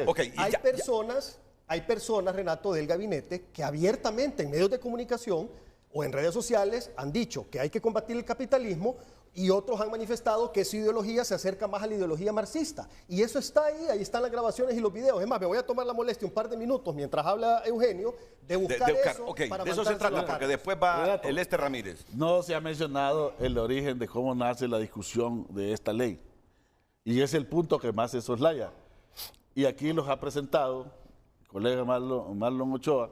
Speaker 11: hay personas, Renato, del gabinete que abiertamente en medios de comunicación o en redes sociales han dicho que hay que combatir el capitalismo y otros han manifestado que su ideología se acerca más a la ideología marxista. Y eso está ahí están las grabaciones y los videos. Es más, me voy a tomar la molestia un par de minutos mientras habla Eugenio de buscar eso.
Speaker 2: De eso se trata, porque después va el Lester Ramírez.
Speaker 4: No se ha mencionado el origen de cómo nace la discusión de esta ley. Y es el punto que más se soslaya. Y aquí los ha presentado el colega Marlon Ochoa,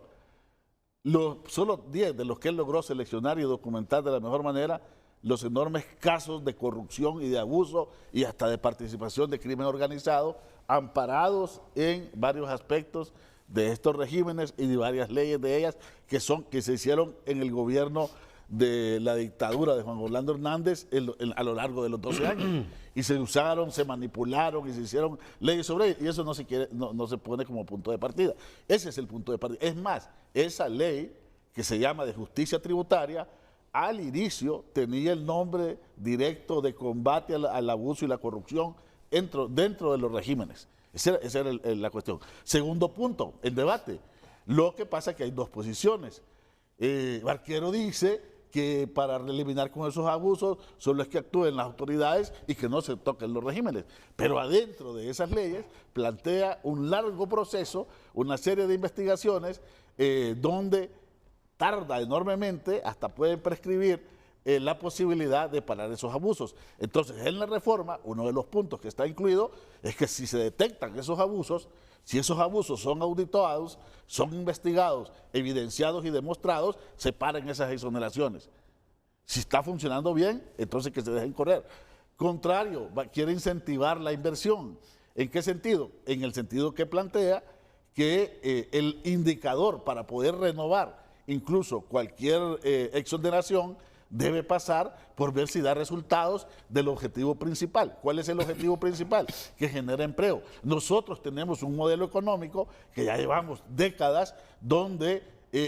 Speaker 4: solo 10 de los que él logró seleccionar y documentar de la mejor manera los enormes casos de corrupción y de abuso y hasta de participación de crimen organizado, amparados en varios aspectos de estos regímenes y de varias leyes de ellas que se hicieron en el gobierno de la dictadura de Juan Orlando Hernández a lo largo de los 12 años. Y se usaron, se manipularon y se hicieron leyes sobre ello. Y eso no se pone como punto de partida. Ese es el punto de partida. Es más, esa ley que se llama de justicia tributaria, al inicio tenía el nombre directo de combate al abuso y la corrupción dentro de los regímenes. Esa era la cuestión. Segundo punto, el debate. Lo que pasa es que hay dos posiciones. Barquero dice que para eliminar con esos abusos solo es que actúen las autoridades y que no se toquen los regímenes. Pero adentro de esas leyes plantea un largo proceso, una serie de investigaciones donde tarda enormemente, hasta pueden prescribir la posibilidad de parar esos abusos. Entonces, en la reforma, uno de los puntos que está incluido es que si se detectan esos abusos, si esos abusos son auditados, son investigados, evidenciados y demostrados, se paren esas exoneraciones. Si está funcionando bien, entonces que se dejen correr. Contrario, quiere incentivar la inversión. ¿En qué sentido? En el sentido que plantea que el indicador para poder renovar incluso cualquier exoneración debe pasar por ver si da resultados del objetivo principal. ¿Cuál es el objetivo principal? Que genera empleo. Nosotros tenemos un modelo económico que ya llevamos décadas donde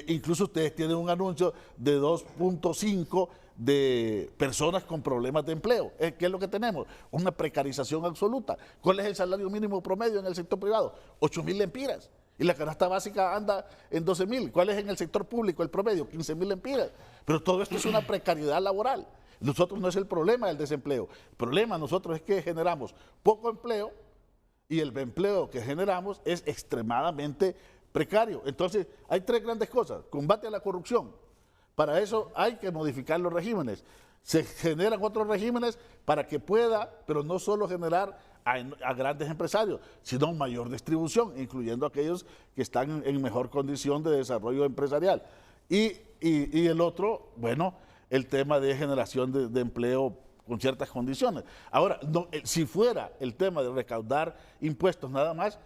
Speaker 4: incluso ustedes tienen un anuncio de 2.5 de personas con problemas de empleo. ¿Qué es lo que tenemos? Una precarización absoluta. ¿Cuál es el salario mínimo promedio en el sector privado? 8.000 lempiras. Y la canasta básica anda en 12.000. ¿Cuál es en el sector público el promedio? 15.000 lempiras. Pero todo esto es una precariedad laboral. Nosotros no es el problema del desempleo. El problema nosotros es que generamos poco empleo y el empleo que generamos es extremadamente precario. Entonces, hay tres grandes cosas. Combate a la corrupción. Para eso hay que modificar los regímenes. Se generan otros regímenes para que pueda, pero no solo generar a grandes empresarios, sino mayor distribución, incluyendo aquellos que están en mejor condición de desarrollo empresarial. Y el otro, bueno, el tema de generación de empleo con ciertas condiciones. Ahora, si fuera el tema de recaudar impuestos nada más,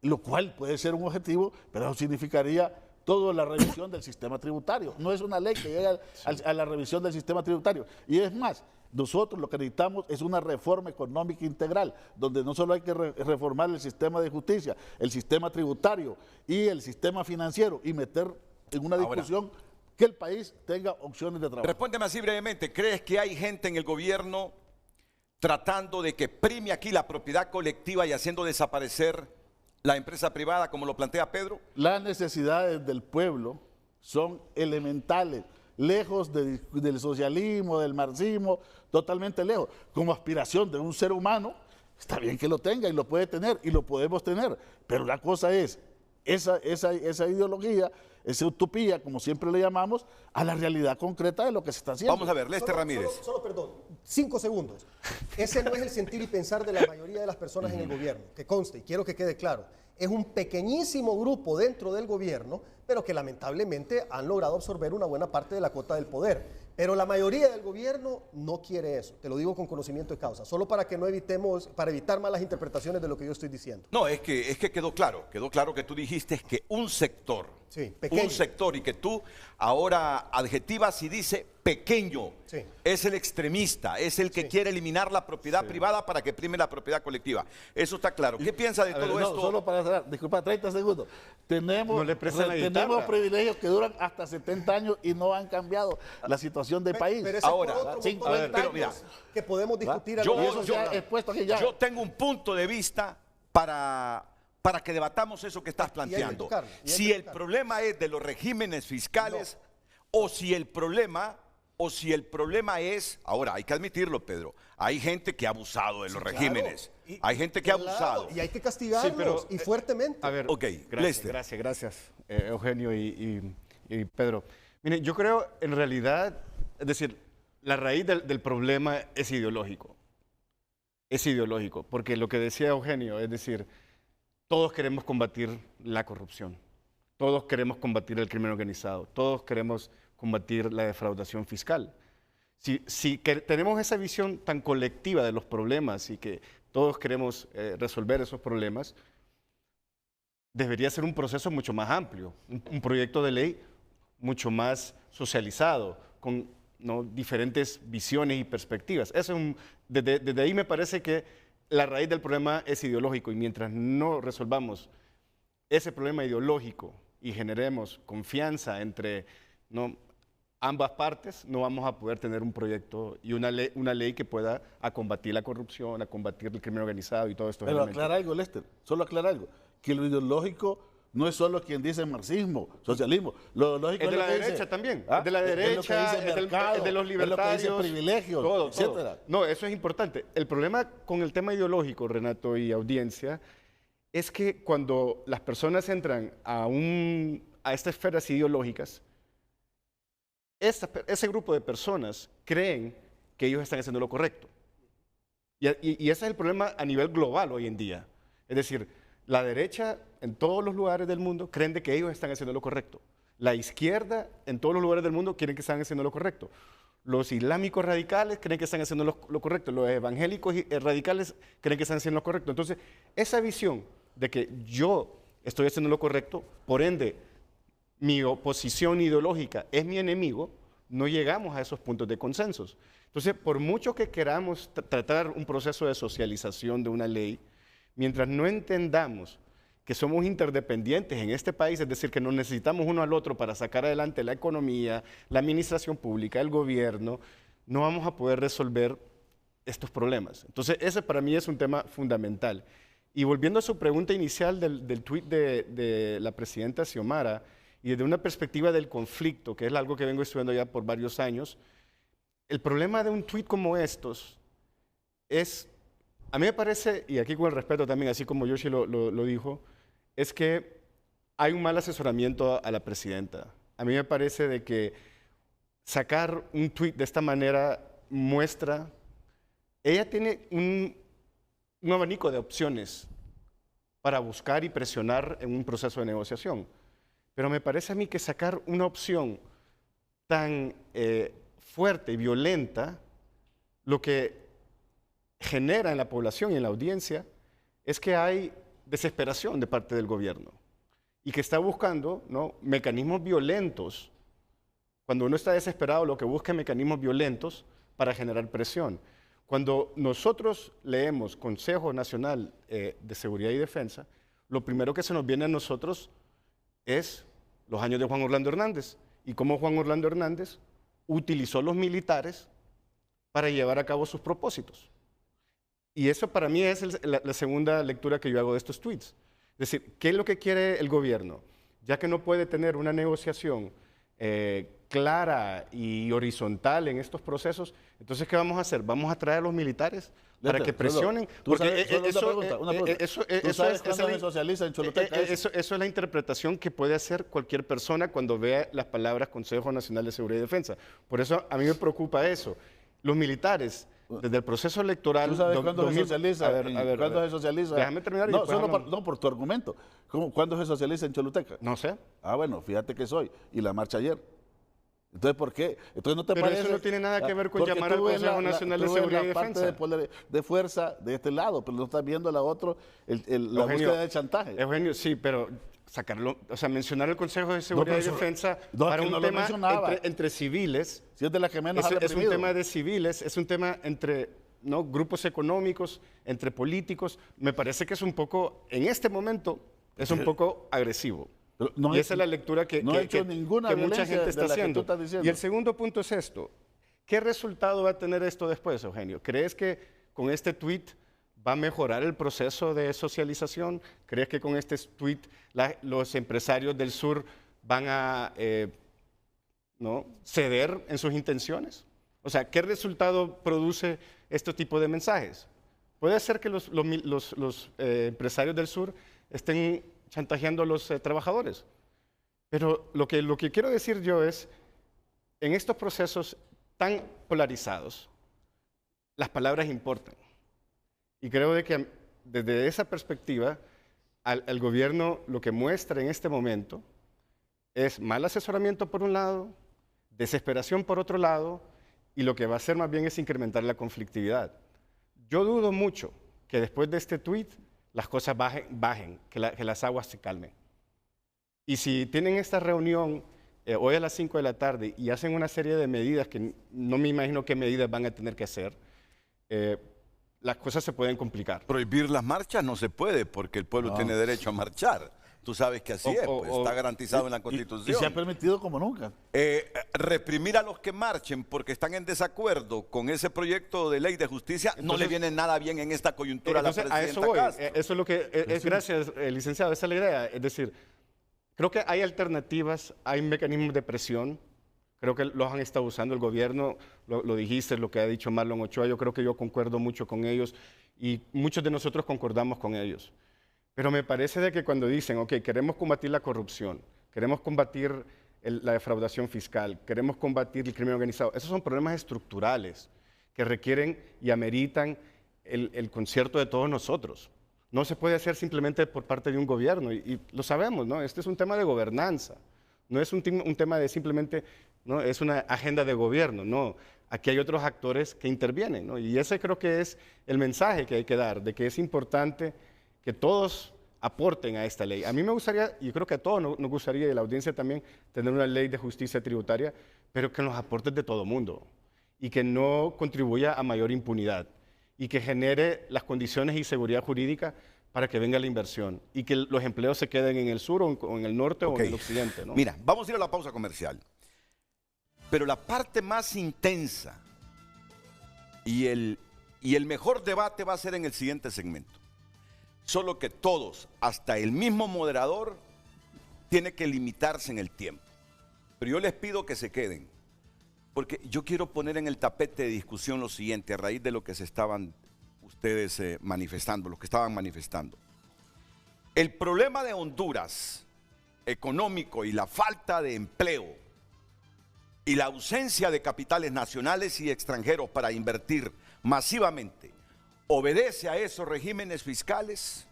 Speaker 4: lo cual puede ser un objetivo, pero eso significaría toda la revisión del sistema tributario. No es una ley que llega a la revisión del sistema tributario. Y es más, nosotros lo que necesitamos es una reforma económica integral, donde no solo hay que reformar el sistema de justicia, el sistema tributario y el sistema financiero y meter en una discusión que el país tenga opciones de trabajo.
Speaker 2: Respóndeme así brevemente. ¿Crees que hay gente en el gobierno tratando de que prime aquí la propiedad colectiva y haciendo desaparecer la empresa privada, como lo plantea Pedro?
Speaker 4: Las necesidades del pueblo son elementales, lejos del socialismo, del marxismo, totalmente lejos. Como aspiración de un ser humano, está bien que lo tenga y lo puede tener y lo podemos tener, pero la cosa es esa ideología, esa utopía, como siempre le llamamos, a la realidad concreta de lo que se está haciendo.
Speaker 2: Vamos a ver, Lester Ramírez.
Speaker 11: Solo, perdón, 5 segundos. Ese no es el sentir y pensar de la mayoría de las personas en el gobierno, que conste, y quiero que quede claro. Es un pequeñísimo grupo dentro del gobierno, pero que lamentablemente han logrado absorber una buena parte de la cuota del poder. Pero la mayoría del gobierno no quiere eso, te lo digo con conocimiento de causa, solo para que no evitemos, para evitar malas interpretaciones de lo que yo estoy diciendo.
Speaker 2: No, es que quedó claro que tú dijiste que un sector, un sector, y que tú ahora adjetivas y dice pequeño, es el extremista, es el que quiere eliminar la propiedad privada para que prime la propiedad colectiva. Eso está claro. ¿Qué piensa de todo esto?
Speaker 4: Solo para cerrar, disculpa, 30 segundos. Tenemos privilegios que duran hasta 70 años y no han cambiado la situación del país.
Speaker 11: Pero ahora, que podemos discutir.
Speaker 2: Yo tengo un punto de vista para que debatamos eso que estás planteando. Si el problema es de los regímenes fiscales o si el problema es, ahora hay que admitirlo, Pedro, hay gente que ha abusado de los regímenes. Hay gente que ha abusado.
Speaker 11: Y hay que castigarlos y fuertemente.
Speaker 13: A ver, gracias, Eugenio y Pedro. Miren, yo creo en realidad, es decir, la raíz del problema es ideológico. Es ideológico, porque lo que decía Eugenio, es decir, todos queremos combatir la corrupción, todos queremos combatir el crimen organizado, todos queremos combatir la defraudación fiscal. Si tenemos esa visión tan colectiva de los problemas y que todos queremos resolver esos problemas, debería ser un proceso mucho más amplio, un proyecto de ley mucho más socializado, con diferentes visiones y perspectivas. Desde ahí me parece que la raíz del problema es ideológico y mientras no resolvamos ese problema ideológico y generemos confianza entre ambas partes, no vamos a poder tener un proyecto y una ley que pueda combatir la corrupción, a combatir el crimen organizado y todo esto.
Speaker 4: Pero aclara algo, Lester, solo aclara algo, que lo ideológico no es solo quien dice marxismo, socialismo. Lo lógico
Speaker 13: es de la derecha
Speaker 4: dice,
Speaker 13: también.
Speaker 4: ¿ah?
Speaker 13: Es de la derecha,
Speaker 4: es
Speaker 13: de los libertarios.
Speaker 4: Es lo que dice privilegios,
Speaker 13: todo,
Speaker 4: etcétera.
Speaker 13: No, eso es importante. El problema con el tema ideológico, Renato y audiencia, es que cuando las personas entran a estas esferas ideológicas, ese grupo de personas creen que ellos están haciendo lo correcto. Y ese es el problema a nivel global hoy en día. Es decir, la derecha en todos los lugares del mundo creen de que ellos están haciendo lo correcto. La izquierda en todos los lugares del mundo creen que están haciendo lo correcto. Los islámicos radicales creen que están haciendo lo correcto. Los evangélicos radicales creen que están haciendo lo correcto. Entonces, esa visión de que yo estoy haciendo lo correcto, por ende, mi oposición ideológica es mi enemigo, no llegamos a esos puntos de consensos. Entonces, por mucho que queramos tratar un proceso de socialización de una ley, mientras no entendamos que somos interdependientes en este país, es decir, que nos necesitamos uno al otro para sacar adelante la economía, la administración pública, el gobierno, no vamos a poder resolver estos problemas. Entonces, ese para mí es un tema fundamental. Y volviendo a su pregunta inicial del tuit de la presidenta Xiomara, y desde una perspectiva del conflicto, que es algo que vengo estudiando ya por varios años, el problema de un tuit como estos es, a mí me parece, y aquí con el respeto también, así como Yoshi lo dijo, es que hay un mal asesoramiento a la presidenta. A mí me parece de que sacar un tuit de esta manera muestra, ella tiene un abanico de opciones para buscar y presionar en un proceso de negociación. Pero me parece a mí que sacar una opción tan fuerte y violenta, lo que genera en la población y en la audiencia es que hay desesperación de parte del gobierno y que está buscando mecanismos violentos. Cuando uno está desesperado, lo que busca es mecanismos violentos para generar presión. Cuando nosotros leemos Consejo Nacional de Seguridad y Defensa, lo primero que se nos viene a nosotros es los años de Juan Orlando Hernández y cómo Juan Orlando Hernández utilizó los militares para llevar a cabo sus propósitos. Y eso para mí es la segunda lectura que yo hago de estos tweets. Es decir, ¿qué es lo que quiere el gobierno? Ya que no puede tener una negociación clara y horizontal en estos procesos, entonces ¿qué vamos a hacer? ¿Vamos a traer a los militares para que presionen?
Speaker 4: Porque ¿Tú sabes cuándo se socializa en Choluteca?
Speaker 13: Eso es la interpretación que puede hacer cualquier persona cuando vea las palabras Consejo Nacional de Seguridad y Defensa. Por eso a mí me preocupa eso. Los militares, desde el proceso electoral...
Speaker 4: ¿Tú sabes cuándo se socializa? ¿Cuándo se socializa?
Speaker 13: Déjame terminar.
Speaker 4: No, solo por tu argumento. ¿Cuándo se socializa en Choluteca?
Speaker 13: No sé.
Speaker 4: Ah, bueno, fíjate que soy. Y la marcha ayer. Entonces, ¿por qué? Entonces, ¿no te
Speaker 13: Pero
Speaker 4: parece?
Speaker 13: eso no tiene nada que ver con llamar al Consejo Nacional de Seguridad y Defensa.
Speaker 4: Tú ves la parte de fuerza de este lado, pero no estás viendo la otra, la búsqueda de chantaje.
Speaker 13: Eugenio, sí, pero sacarlo, o sea, mencionar el Consejo de Seguridad y Defensa para un tema entre civiles.
Speaker 4: Si es de la que menos
Speaker 13: es un tema de civiles, es un tema entre grupos económicos, entre políticos. Me parece que es un poco, en este momento, es un poco agresivo. Y esa es la lectura que mucha gente está haciendo. Y el segundo punto es esto. ¿Qué resultado va a tener esto después, Eugenio? ¿Crees que con este tuit va a mejorar el proceso de socialización? ¿Crees que con este tuit los empresarios del sur van a ceder en sus intenciones? O sea, ¿qué resultado produce este tipo de mensajes? Puede ser que los empresarios del sur estén chantajeando a los trabajadores. Pero lo que quiero decir yo es, en estos procesos tan polarizados, las palabras importan. Y creo de que desde esa perspectiva, al gobierno lo que muestra en este momento es mal asesoramiento por un lado, desesperación por otro lado, y lo que va a hacer más bien es incrementar la conflictividad. Yo dudo mucho que después de este tuit las cosas bajen, que las aguas se calmen. Y si tienen esta reunión hoy a las 5 de la tarde y hacen una serie de medidas que no me imagino qué medidas van a tener que hacer, las cosas se pueden complicar.
Speaker 2: Prohibir las marchas no se puede porque el pueblo tiene derecho a marchar. Tú sabes que así es, pues, está garantizado en la Constitución.
Speaker 4: Y se ha permitido como nunca.
Speaker 2: Reprimir a los que marchen porque están en desacuerdo con ese proyecto de ley de justicia no le viene nada bien en esta coyuntura a la presidenta
Speaker 13: a eso voy.
Speaker 2: Castro.
Speaker 13: Eso es lo que es, gracias, licenciado, esa es la idea. Es decir, creo que hay alternativas, hay mecanismos de presión. Creo que los han estado usando el gobierno, lo dijiste, lo que ha dicho Marlon Ochoa, yo creo que yo concuerdo mucho con ellos y muchos de nosotros concordamos con ellos. Pero me parece de que cuando dicen, ok, queremos combatir la corrupción, queremos combatir la defraudación fiscal, queremos combatir el crimen organizado, esos son problemas estructurales que requieren y ameritan el concierto de todos nosotros. No se puede hacer simplemente por parte de un gobierno y lo sabemos, ¿no? Este es un tema de gobernanza, no es un tema de simplemente, no es una agenda de gobierno, no. Aquí hay otros actores que intervienen, ¿no? Y ese creo que es el mensaje que hay que dar, de que es importante que todos aporten a esta ley. A mí me gustaría, y creo que a todos nos gustaría, y a la audiencia también, tener una ley de justicia tributaria, pero que los aportes de todo mundo y que no contribuya a mayor impunidad y que genere las condiciones y seguridad jurídica para que venga la inversión y que los empleos se queden en el sur o en el norte o en el occidente, ¿no?
Speaker 2: Mira, vamos a ir a la pausa comercial. Pero la parte más intensa y el mejor debate va a ser en el siguiente segmento. Solo que todos, hasta el mismo moderador, tiene que limitarse en el tiempo. Pero yo les pido que se queden, porque yo quiero poner en el tapete de discusión lo siguiente, a raíz de lo que se estaban ustedes manifestando, lo que estaban manifestando. El problema de Honduras económico y la falta de empleo y la ausencia de capitales nacionales y extranjeros para invertir masivamente obedece a esos regímenes fiscales.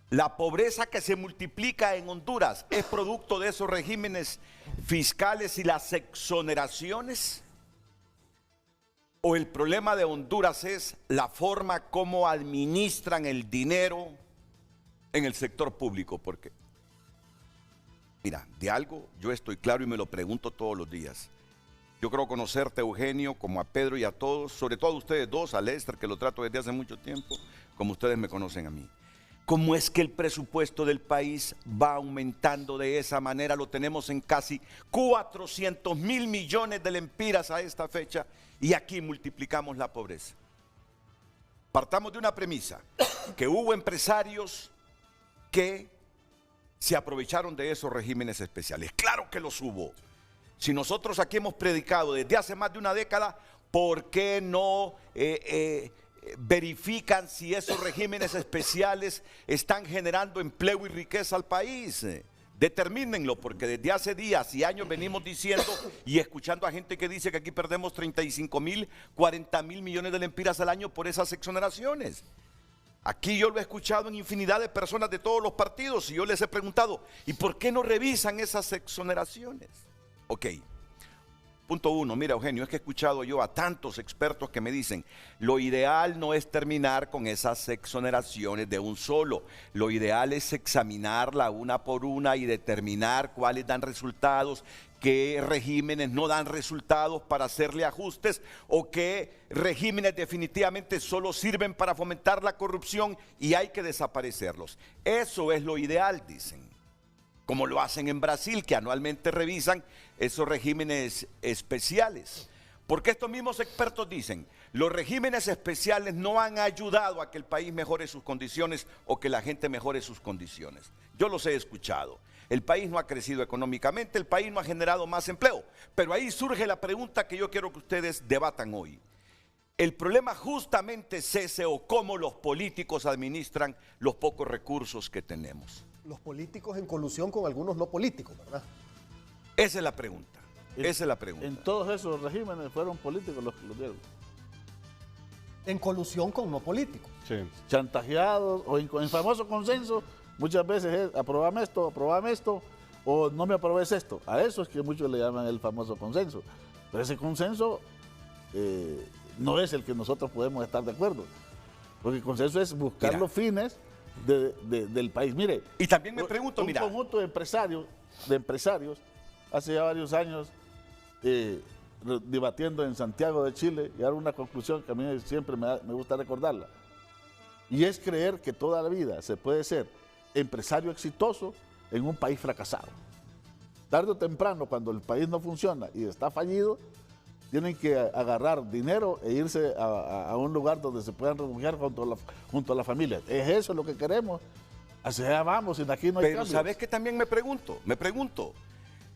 Speaker 2: La pobreza que se multiplica en Honduras es producto de esos regímenes fiscales y las exoneraciones. ¿O el problema de Honduras es la forma como administran el dinero en el sector público? Porque, mira, de algo yo estoy claro y me lo pregunto todos los días. Yo creo conocerte, Eugenio, como a Pedro y a todos, sobre todo a ustedes dos, a Lester, que lo trato desde hace mucho tiempo, como ustedes me conocen a mí. ¿Cómo es que el presupuesto del país va aumentando de esa manera? Lo tenemos en casi 400.000 millones de lempiras a esta fecha y aquí multiplicamos la pobreza. Partamos de una premisa, que hubo empresarios que se aprovecharon de esos regímenes especiales. Claro que los hubo. Si nosotros aquí hemos predicado desde hace más de una década, ¿por qué no verifican si esos regímenes especiales están generando empleo y riqueza al país? Determínenlo, porque desde hace días y años venimos diciendo y escuchando a gente que dice que aquí perdemos 35.000, 40.000 millones de lempiras al año por esas exoneraciones. Aquí yo lo he escuchado en infinidad de personas de todos los partidos y yo les he preguntado, ¿y por qué no revisan esas exoneraciones? Ok, punto uno, mira Eugenio, es que he escuchado yo a tantos expertos que me dicen, lo ideal no es terminar con esas exoneraciones de un solo, lo ideal es examinarla una por una y determinar cuáles dan resultados, qué regímenes no dan resultados para hacerle ajustes o qué regímenes definitivamente solo sirven para fomentar la corrupción y hay que desaparecerlos. Eso es lo ideal, dicen. Como lo hacen en Brasil, que anualmente revisan esos regímenes especiales. Porque estos mismos expertos dicen, los regímenes especiales no han ayudado a que el país mejore sus condiciones o que la gente mejore sus condiciones. Yo los he escuchado. El país no ha crecido económicamente, el país no ha generado más empleo. Pero ahí surge la pregunta que yo quiero que ustedes debatan hoy. El problema justamente es ese o cómo los políticos administran los pocos recursos que tenemos.
Speaker 11: Los políticos en colusión con algunos no políticos, ¿verdad?
Speaker 2: Esa es la pregunta. Esa es la pregunta.
Speaker 4: En todos esos regímenes fueron políticos los que los dieron.
Speaker 11: En colusión con no políticos.
Speaker 13: Sí.
Speaker 4: Chantajeados o en famoso consenso, muchas veces es aprobame esto, o no me aprobes esto. A eso es que muchos le llaman el famoso consenso. Pero ese consenso no es el que nosotros podemos estar de acuerdo. Porque el consenso es buscar los fines del país. Mire,
Speaker 2: y también me pregunto,
Speaker 4: un conjunto de empresarios hace ya varios años debatiendo en Santiago de Chile y ahora una conclusión que a mí siempre me gusta recordarla. Y es creer que toda la vida se puede ser empresario exitoso en un país fracasado. Tarde o temprano, cuando el país no funciona y está fallido, tienen que agarrar dinero e irse a un lugar donde se puedan refugiar junto a la familia. ¿Es eso lo que queremos? Allá vamos, y aquí no hay
Speaker 2: Pero
Speaker 4: cambios.
Speaker 2: ¿sabes qué también me pregunto?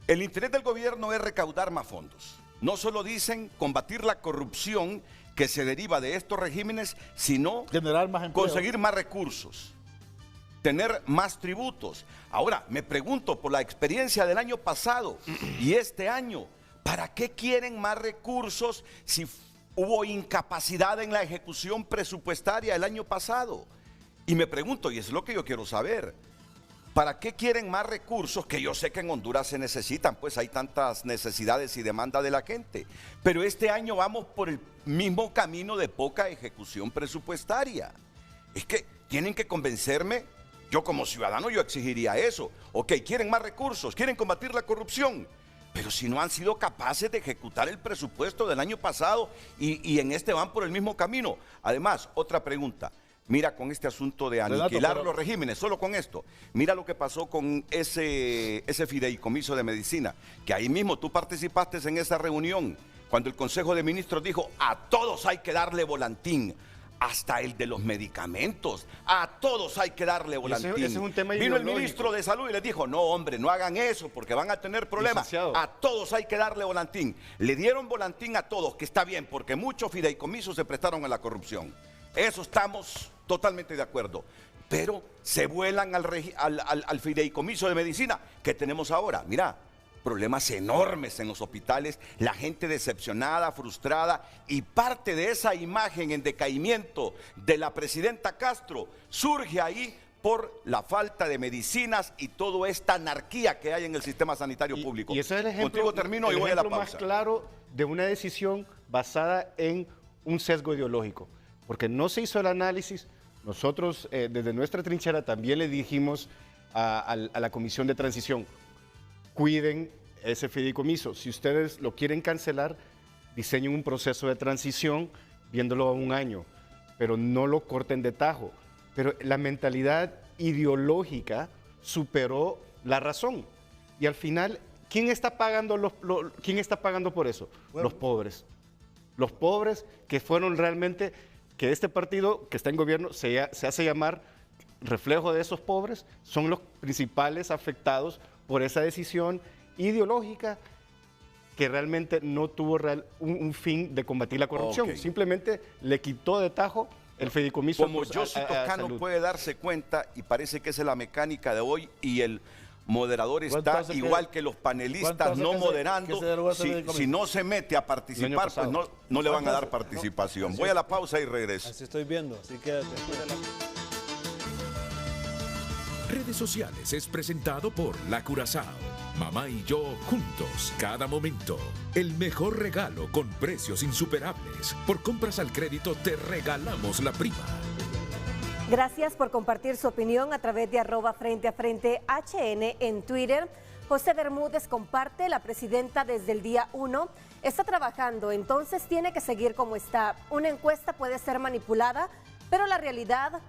Speaker 2: El interés del gobierno es recaudar más fondos. No solo dicen combatir la corrupción que se deriva de estos regímenes, sino
Speaker 4: generar más empleo,
Speaker 2: conseguir más recursos, tener más tributos. Ahora, me pregunto por la experiencia del año pasado y este año, ¿para qué quieren más recursos si hubo incapacidad en la ejecución presupuestaria el año pasado? Y me pregunto, y es lo que yo quiero saber, ¿para qué quieren más recursos? Que yo sé que en Honduras se necesitan, pues hay tantas necesidades y demanda de la gente. Pero este año vamos por el mismo camino de poca ejecución presupuestaria. Es que tienen que convencerme, yo como ciudadano yo exigiría eso. Ok, quieren más recursos, quieren combatir la corrupción, pero si no han sido capaces de ejecutar el presupuesto del año pasado y en este van por el mismo camino. Además, otra pregunta. Mira, con este asunto de aniquilar los regímenes, solo con esto, mira lo que pasó con ese fideicomiso de medicina, que ahí mismo tú participaste en esa reunión, cuando el Consejo de Ministros dijo, a todos hay que darle volantín, hasta el de los medicamentos, a todos hay que darle volantín.
Speaker 13: Ese es un tema
Speaker 2: Vino el
Speaker 13: ideológico.
Speaker 2: ministro de Salud y les dijo, no hombre, no hagan eso porque van a tener problemas,
Speaker 13: Licenciado.
Speaker 2: a todos hay que darle volantín. Le dieron volantín a todos, que está bien, porque muchos fideicomisos se prestaron a la corrupción. Eso estamos totalmente de acuerdo. Pero se vuelan al fideicomiso de medicina que tenemos ahora. Mira, problemas enormes en los hospitales, la gente decepcionada, frustrada, y parte de esa imagen en decaimiento de la presidenta Castro surge ahí por la falta de medicinas y toda esta anarquía que hay en el sistema sanitario público.
Speaker 13: Y ese es el ejemplo,
Speaker 2: Contigo termino y voy a la pausa.
Speaker 13: más claro de una decisión basada en un sesgo ideológico. Porque no se hizo el análisis. Nosotros, desde nuestra trinchera, también le dijimos a la Comisión de Transición, cuiden ese fideicomiso. Si ustedes lo quieren cancelar, diseñen un proceso de transición viéndolo a un año, pero no lo corten de tajo. Pero la mentalidad ideológica superó la razón. Y al final, ¿quién está pagando, ¿quién está pagando por eso? Bueno. Los pobres. Los pobres que fueron realmente... que este partido que está en gobierno se hace llamar reflejo de esos pobres, son los principales afectados por esa decisión ideológica que realmente no tuvo un fin de combatir la corrupción. Okay. Simplemente le quitó de tajo el fideicomiso.
Speaker 2: Como Josy Toscano puede darse cuenta, y parece que esa es la mecánica de hoy, y el moderador está igual que los panelistas no moderando. Si no se mete a participar, pues no le van a dar participación. Voy a la pausa y regreso.
Speaker 14: Así estoy viendo, así que...
Speaker 1: Redes Sociales es presentado por La Curazao. Mamá y yo juntos, cada momento. El mejor regalo con precios insuperables. Por compras al crédito te regalamos la prima.
Speaker 3: Gracias por compartir su opinión a través de @FrenteAFrente_HN en Twitter. José Bermúdez comparte, la presidenta desde el día 1 está trabajando, entonces tiene que seguir como está. Una encuesta puede ser manipulada, pero la realidad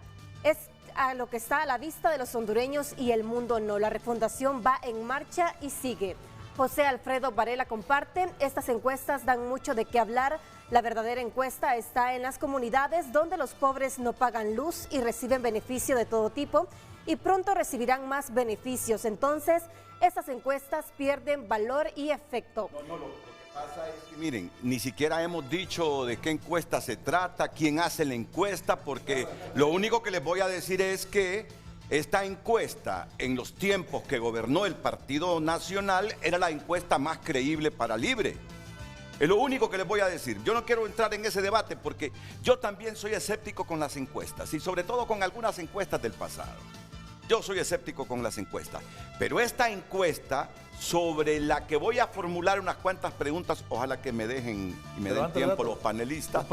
Speaker 3: es a lo que está a la vista de los hondureños y el mundo no. La refundación va en marcha y sigue. José Alfredo Varela comparte, estas encuestas dan mucho de qué hablar. La verdadera encuesta está en las comunidades donde los pobres no pagan luz y reciben beneficio de todo tipo y pronto recibirán más beneficios. Entonces, esas encuestas pierden valor y efecto.
Speaker 2: Lo que pasa es que, miren, ni siquiera hemos dicho de qué encuesta se trata, quién hace la encuesta, porque lo único que les voy a decir es que esta encuesta, en los tiempos que gobernó el Partido Nacional, era la encuesta más creíble para Libre. Es lo único que les voy a decir. Yo no quiero entrar en ese debate porque yo también soy escéptico con las encuestas y sobre todo con algunas encuestas del pasado. Yo soy escéptico con las encuestas. Pero esta encuesta, sobre la que voy a formular unas cuantas preguntas, ojalá que me dejen y me den tiempo los panelistas,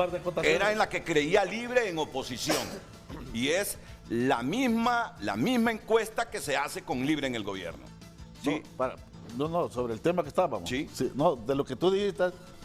Speaker 2: era en la que creía Libre en oposición. Y es la misma encuesta que se hace con Libre en el gobierno. ¿Sí?
Speaker 4: No, No, sobre el tema que estábamos.
Speaker 2: Sí.
Speaker 4: No, de lo que tú dijiste.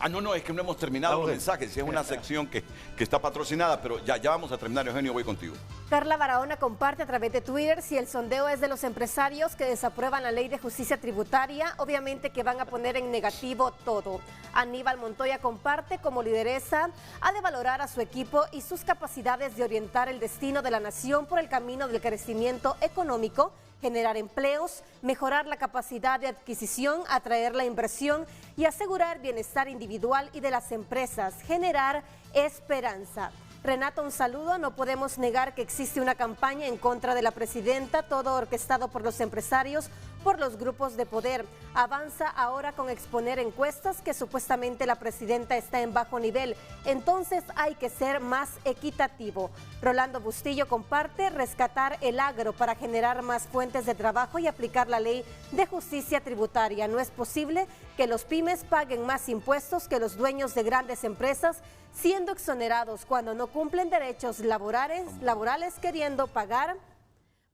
Speaker 2: No, es que no hemos terminado los mensajes. Es una sección que está patrocinada, pero ya vamos a terminar. Eugenio, voy contigo.
Speaker 3: Carla Barahona comparte a través de Twitter: si el sondeo es de los empresarios que desaprueban la ley de justicia tributaria, obviamente que van a poner en negativo todo. Aníbal Montoya comparte: como lideresa, ha de valorar a su equipo y sus capacidades de orientar el destino de la nación por el camino del crecimiento económico, generar empleos, mejorar la capacidad de adquisición, atraer la inversión y asegurar bienestar individual y de las empresas, generar esperanza. Renato, un saludo. No podemos negar que existe una campaña en contra de la presidenta, todo orquestado por los empresarios, por los grupos de poder. Avanza ahora con exponer encuestas que supuestamente la presidenta está en bajo nivel. Entonces hay que ser más equitativo. Rolando Bustillo comparte: rescatar el agro para generar más fuentes de trabajo y aplicar la ley de justicia tributaria. No es posible que los pymes paguen más impuestos que los dueños de grandes empresas, siendo exonerados cuando no cumplen derechos laborales queriendo pagar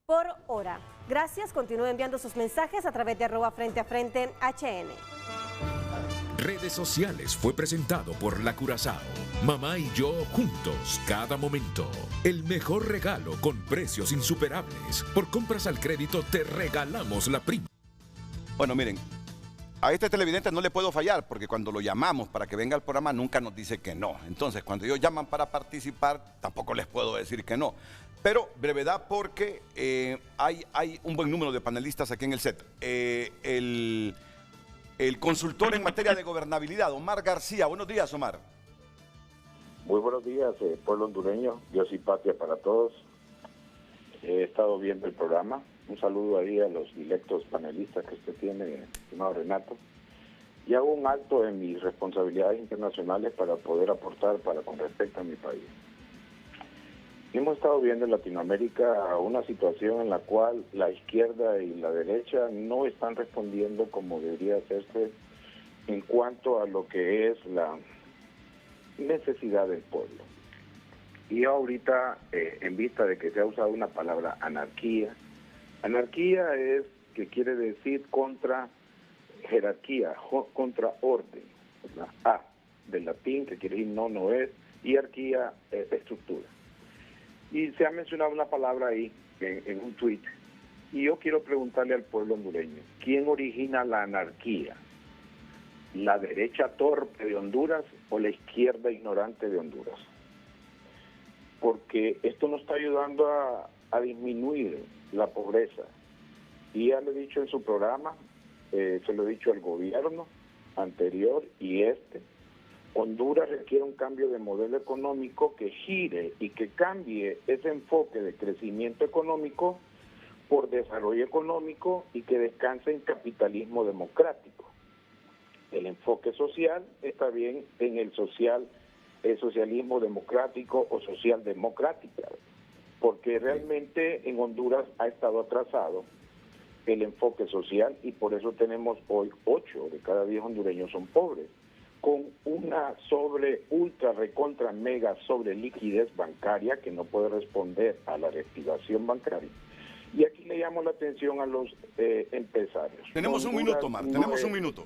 Speaker 3: por hora. Gracias, continúen enviando sus mensajes a través de @FrenteAFrente_HN.
Speaker 1: Redes sociales fue presentado por La Curazao. Mamá y yo juntos, cada momento. El mejor regalo con precios insuperables. Por compras al crédito te regalamos la prima.
Speaker 2: Bueno, miren, a este televidente no le puedo fallar porque cuando lo llamamos para que venga al programa nunca nos dice que no. Entonces, cuando ellos llaman para participar, tampoco les puedo decir que no. Pero brevedad porque hay un buen número de panelistas aquí en el set. El consultor en materia de gobernabilidad, Omar García. Buenos días, Omar.
Speaker 14: Muy buenos días, pueblo hondureño. Dios y patria para todos. He estado viendo el programa. Un saludo ahí a los directos panelistas que usted tiene, estimado Renato. Y hago un alto en mis responsabilidades internacionales para poder aportar con respecto a mi país. Hemos estado viendo en Latinoamérica una situación en la cual la izquierda y la derecha no están respondiendo como debería hacerse en cuanto a lo que es la necesidad del pueblo. Y ahorita, en vista de que se ha usado una palabra anarquía, anarquía es que quiere decir contra jerarquía, contra orden, ¿verdad? A, del latín, que quiere decir no es, y arquía, estructura. Y se ha mencionado una palabra ahí, en un tuit, y yo quiero preguntarle al pueblo hondureño, ¿quién origina la anarquía? ¿La derecha torpe de Honduras o la izquierda ignorante de Honduras? Porque esto nos está ayudando a disminuir la pobreza. Y ya lo he dicho en su programa, se lo he dicho al gobierno anterior y Honduras requiere un cambio de modelo económico que gire y que cambie ese enfoque de crecimiento económico por desarrollo económico y que descanse en capitalismo democrático. El enfoque social está bien en el socialismo democrático o socialdemocrática, porque realmente en Honduras ha estado atrasado el enfoque social y por eso tenemos hoy 8 de cada 10 hondureños son pobres, con una ultra recontra mega sobre liquidez bancaria que no puede responder a la reactivación bancaria. Y aquí le llamo la atención a los empresarios.
Speaker 2: Tenemos un minuto, Omar, tenemos un minuto.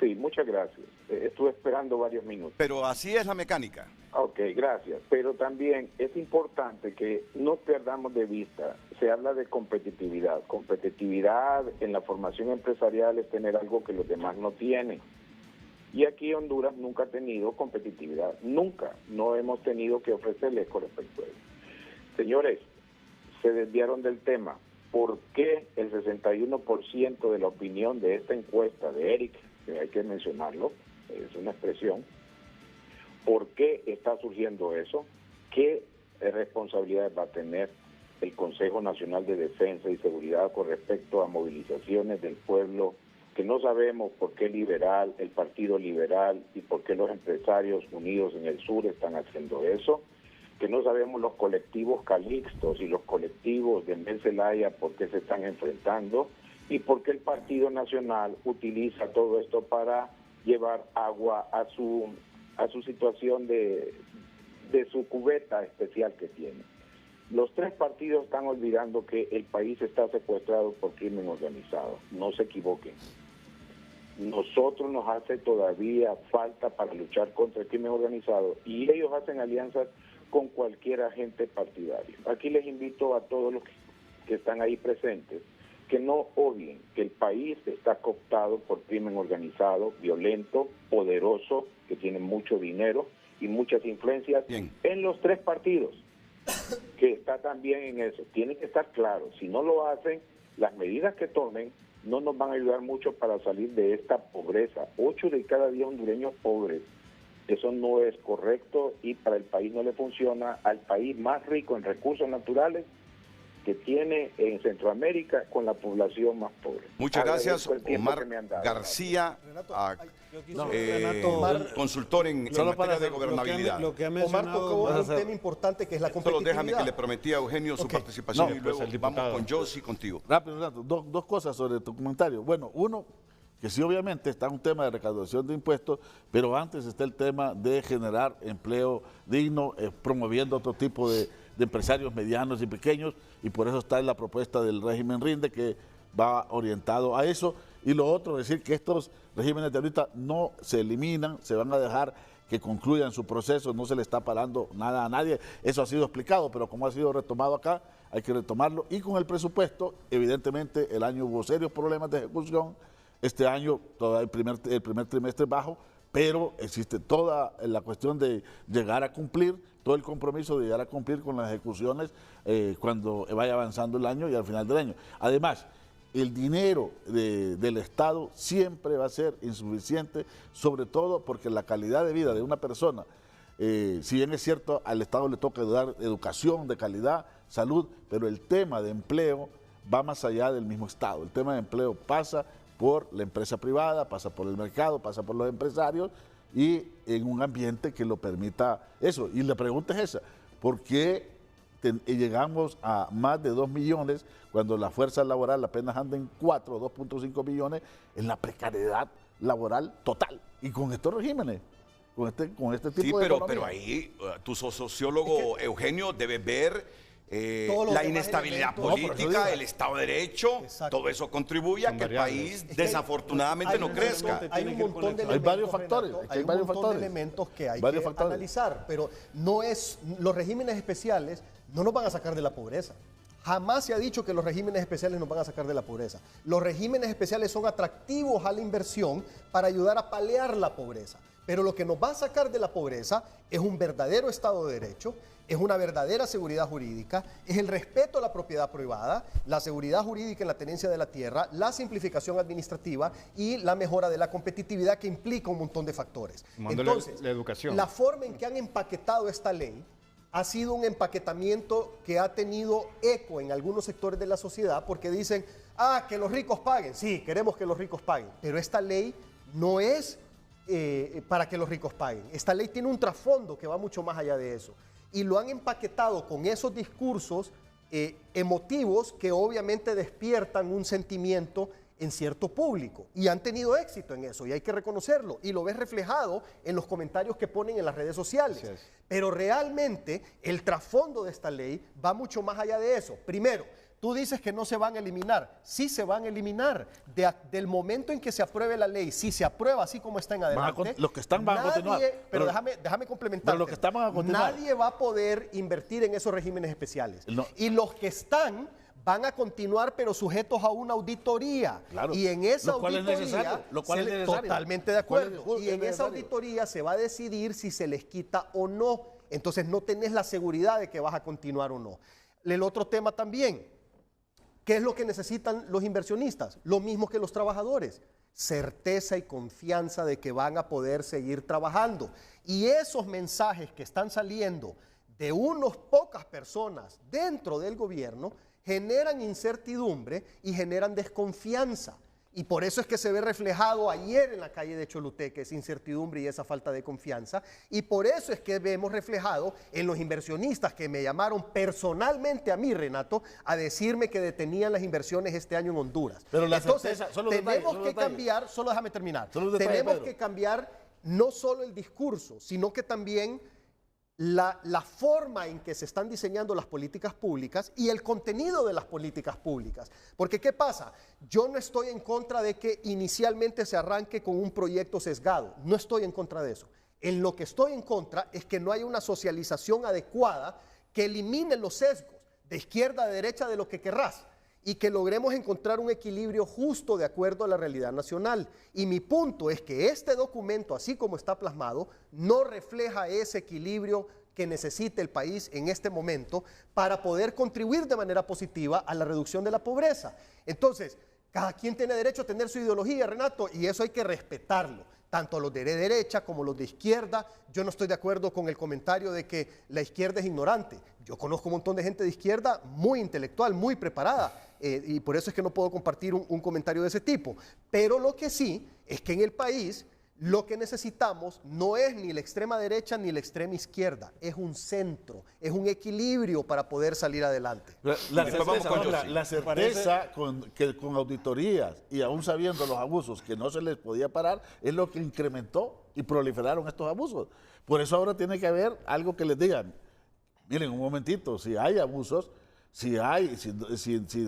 Speaker 14: Sí, muchas gracias. Estuve esperando varios minutos.
Speaker 2: Pero así es la mecánica.
Speaker 14: Ok, gracias. Pero también es importante que no perdamos de vista, se habla de competitividad. Competitividad en la formación empresarial es tener algo que los demás no tienen. Y aquí Honduras nunca ha tenido competitividad, nunca. No hemos tenido que ofrecerles con respecto a eso. Señores, se desviaron del tema. ¿Por qué el 61% de la opinión de esta encuesta de Eric, que hay que mencionarlo, es una expresión, ¿por qué está surgiendo eso? ¿Qué responsabilidades va a tener el Consejo Nacional de Defensa y Seguridad con respecto a movilizaciones del pueblo? Que no sabemos por qué el Partido Liberal y por qué los empresarios unidos en el sur están haciendo eso, que no sabemos los colectivos calixtos y los colectivos de Mel Zelaya por qué se están enfrentando y por qué el Partido Nacional utiliza todo esto para llevar agua a su situación de su cubeta especial que tiene. Los 3 partidos están olvidando que el país está secuestrado por crimen organizado. No se equivoquen. nosotros nos hace todavía falta para luchar contra el crimen organizado y ellos hacen alianzas con cualquier agente partidario. Aquí les invito a todos los que están ahí presentes que no odien que el país está cooptado por crimen organizado, violento, poderoso, que tiene mucho dinero y muchas influencias en los 3 partidos, que está también en eso. Tienen que estar claros, si no lo hacen, las medidas que tomen no nos van a ayudar mucho para salir de esta pobreza. 8 de cada 10 hondureños pobres. Eso no es correcto y para el país no le funciona, al país más rico en recursos naturales que tiene en Centroamérica con la población más pobre.
Speaker 2: Muchas gracias, Omar García, consultor en materia de gobernabilidad.
Speaker 11: Omar tocó un tema importante que es la competitividad.
Speaker 2: Solo déjame que le prometí a Eugenio su participación y luego vamos con Josie contigo.
Speaker 4: Rápido, Renato, dos cosas sobre tu comentario. Bueno, uno, que sí obviamente está un tema de recaudación de impuestos, pero antes está el tema de generar empleo digno, promoviendo otro tipo de empresarios medianos y pequeños, y por eso está en la propuesta del régimen RINDE, que va orientado a eso. Y lo otro, es decir que estos regímenes de ahorita no se eliminan, se van a dejar que concluyan su proceso, no se le está parando nada a nadie. Eso ha sido explicado, pero como ha sido retomado acá, hay que retomarlo. Y con el presupuesto, evidentemente, el año hubo serios problemas de ejecución. Este año, todo el primer trimestre bajo, pero existe toda la cuestión de llegar a cumplir, todo el compromiso de llegar a cumplir con las ejecuciones cuando vaya avanzando el año y al final del año. Además, el dinero del Estado siempre va a ser insuficiente, sobre todo porque la calidad de vida de una persona, si bien es cierto, al Estado le toca dar educación de calidad, salud, pero el tema de empleo va más allá del mismo Estado. El tema de empleo pasa por la empresa privada, pasa por el mercado, pasa por los empresarios y en un ambiente que lo permita eso. Y la pregunta es esa, ¿por qué llegamos a más de 2 millones cuando la fuerza laboral apenas anda en 4 o 2.5 millones en la precariedad laboral total? Y con estos regímenes, con este tipo de economía.
Speaker 2: Pero ahí tu sociólogo Eugenio debe ver la inestabilidad política, el Estado de Derecho, todo eso contribuye a que el país desafortunadamente no crezca.
Speaker 11: Hay un montón de elementos,
Speaker 4: hay varios factores,
Speaker 11: Renato, hay un montón de elementos que hay que analizar, pero no es, los regímenes especiales no nos van a sacar de la pobreza. Jamás se ha dicho que los regímenes especiales nos van a sacar de la pobreza. Los regímenes especiales son atractivos a la inversión para ayudar a paliar la pobreza. Pero lo que nos va a sacar de la pobreza es un verdadero Estado de Derecho, es una verdadera seguridad jurídica, es el respeto a la propiedad privada, la seguridad jurídica en la tenencia de la tierra, la simplificación administrativa y la mejora de la competitividad, que implica un montón de factores. Entonces,
Speaker 13: la educación.
Speaker 11: La forma en que han empaquetado esta ley ha sido un empaquetamiento que ha tenido eco en algunos sectores de la sociedad, porque dicen, que los ricos paguen. Sí, queremos que los ricos paguen, pero esta ley no es para que los ricos paguen. Esta ley tiene un trasfondo que va mucho más allá de eso. Y lo han empaquetado con esos discursos emotivos que obviamente despiertan un sentimiento en cierto público. Y han tenido éxito en eso, y hay que reconocerlo. Y lo ves reflejado en los comentarios que ponen en las redes sociales. Sí. Pero realmente el trasfondo de esta ley va mucho más allá de eso. Primero, tú dices que no se van a eliminar. Sí se van a eliminar. Del momento en que se apruebe la ley, si se aprueba así como está en adelante,
Speaker 4: los que están van a continuar.
Speaker 11: Pero déjame complementar.
Speaker 4: Pero los que están van a continuar.
Speaker 11: Nadie va a poder invertir en esos regímenes especiales. No. Y los que están van a continuar, pero sujetos a una auditoría.
Speaker 4: Claro.
Speaker 11: Y en esa auditoría,
Speaker 4: totalmente
Speaker 11: de acuerdo. Y en esa auditoría se va a decidir si se les quita o no. Entonces no tenés la seguridad de que vas a continuar o no. El otro tema también, ¿qué es lo que necesitan los inversionistas? Lo mismo que los trabajadores. Certeza y confianza de que van a poder seguir trabajando. Y esos mensajes que están saliendo de unas pocas personas dentro del gobierno generan incertidumbre y generan desconfianza. Y por eso es que se ve reflejado ayer en la calle de Choluteca esa incertidumbre y esa falta de confianza. Y por eso es que vemos reflejado en los inversionistas que me llamaron personalmente a mí, Renato, a decirme que detenían las inversiones este año en Honduras.
Speaker 4: Pero la
Speaker 11: Entonces,
Speaker 4: certeza,
Speaker 11: tenemos que cambiar, solo déjame terminar, tenemos que cambiar no solo el discurso, sino que también la forma en que se están diseñando las políticas públicas y el contenido de las políticas públicas. Porque ¿qué pasa? Yo no estoy en contra de que inicialmente se arranque con un proyecto sesgado, no estoy en contra de eso. En lo que estoy en contra es que no haya una socialización adecuada que elimine los sesgos de izquierda a derecha de lo que querrás y que logremos encontrar un equilibrio justo de acuerdo a la realidad nacional. Y mi punto es que este documento, así como está plasmado, no refleja ese equilibrio que necesita el país en este momento para poder contribuir de manera positiva a la reducción de la pobreza. Entonces, cada quien tiene derecho a tener su ideología, Renato, y eso hay que respetarlo. Tanto los de derecha como los de izquierda. Yo no estoy de acuerdo con el comentario de que la izquierda es ignorante. Yo conozco un montón de gente de izquierda muy intelectual, muy preparada, y por eso es que no puedo compartir un comentario de ese tipo. Pero lo que sí es que en el país lo que necesitamos no es ni la extrema derecha ni la extrema izquierda, es un centro, es un equilibrio para poder salir adelante.
Speaker 4: La certeza que con auditorías y aún sabiendo los abusos que no se les podía parar es lo que incrementó y proliferaron estos abusos. Por eso ahora tiene que haber algo que les digan, miren un momentito, si hay abusos, si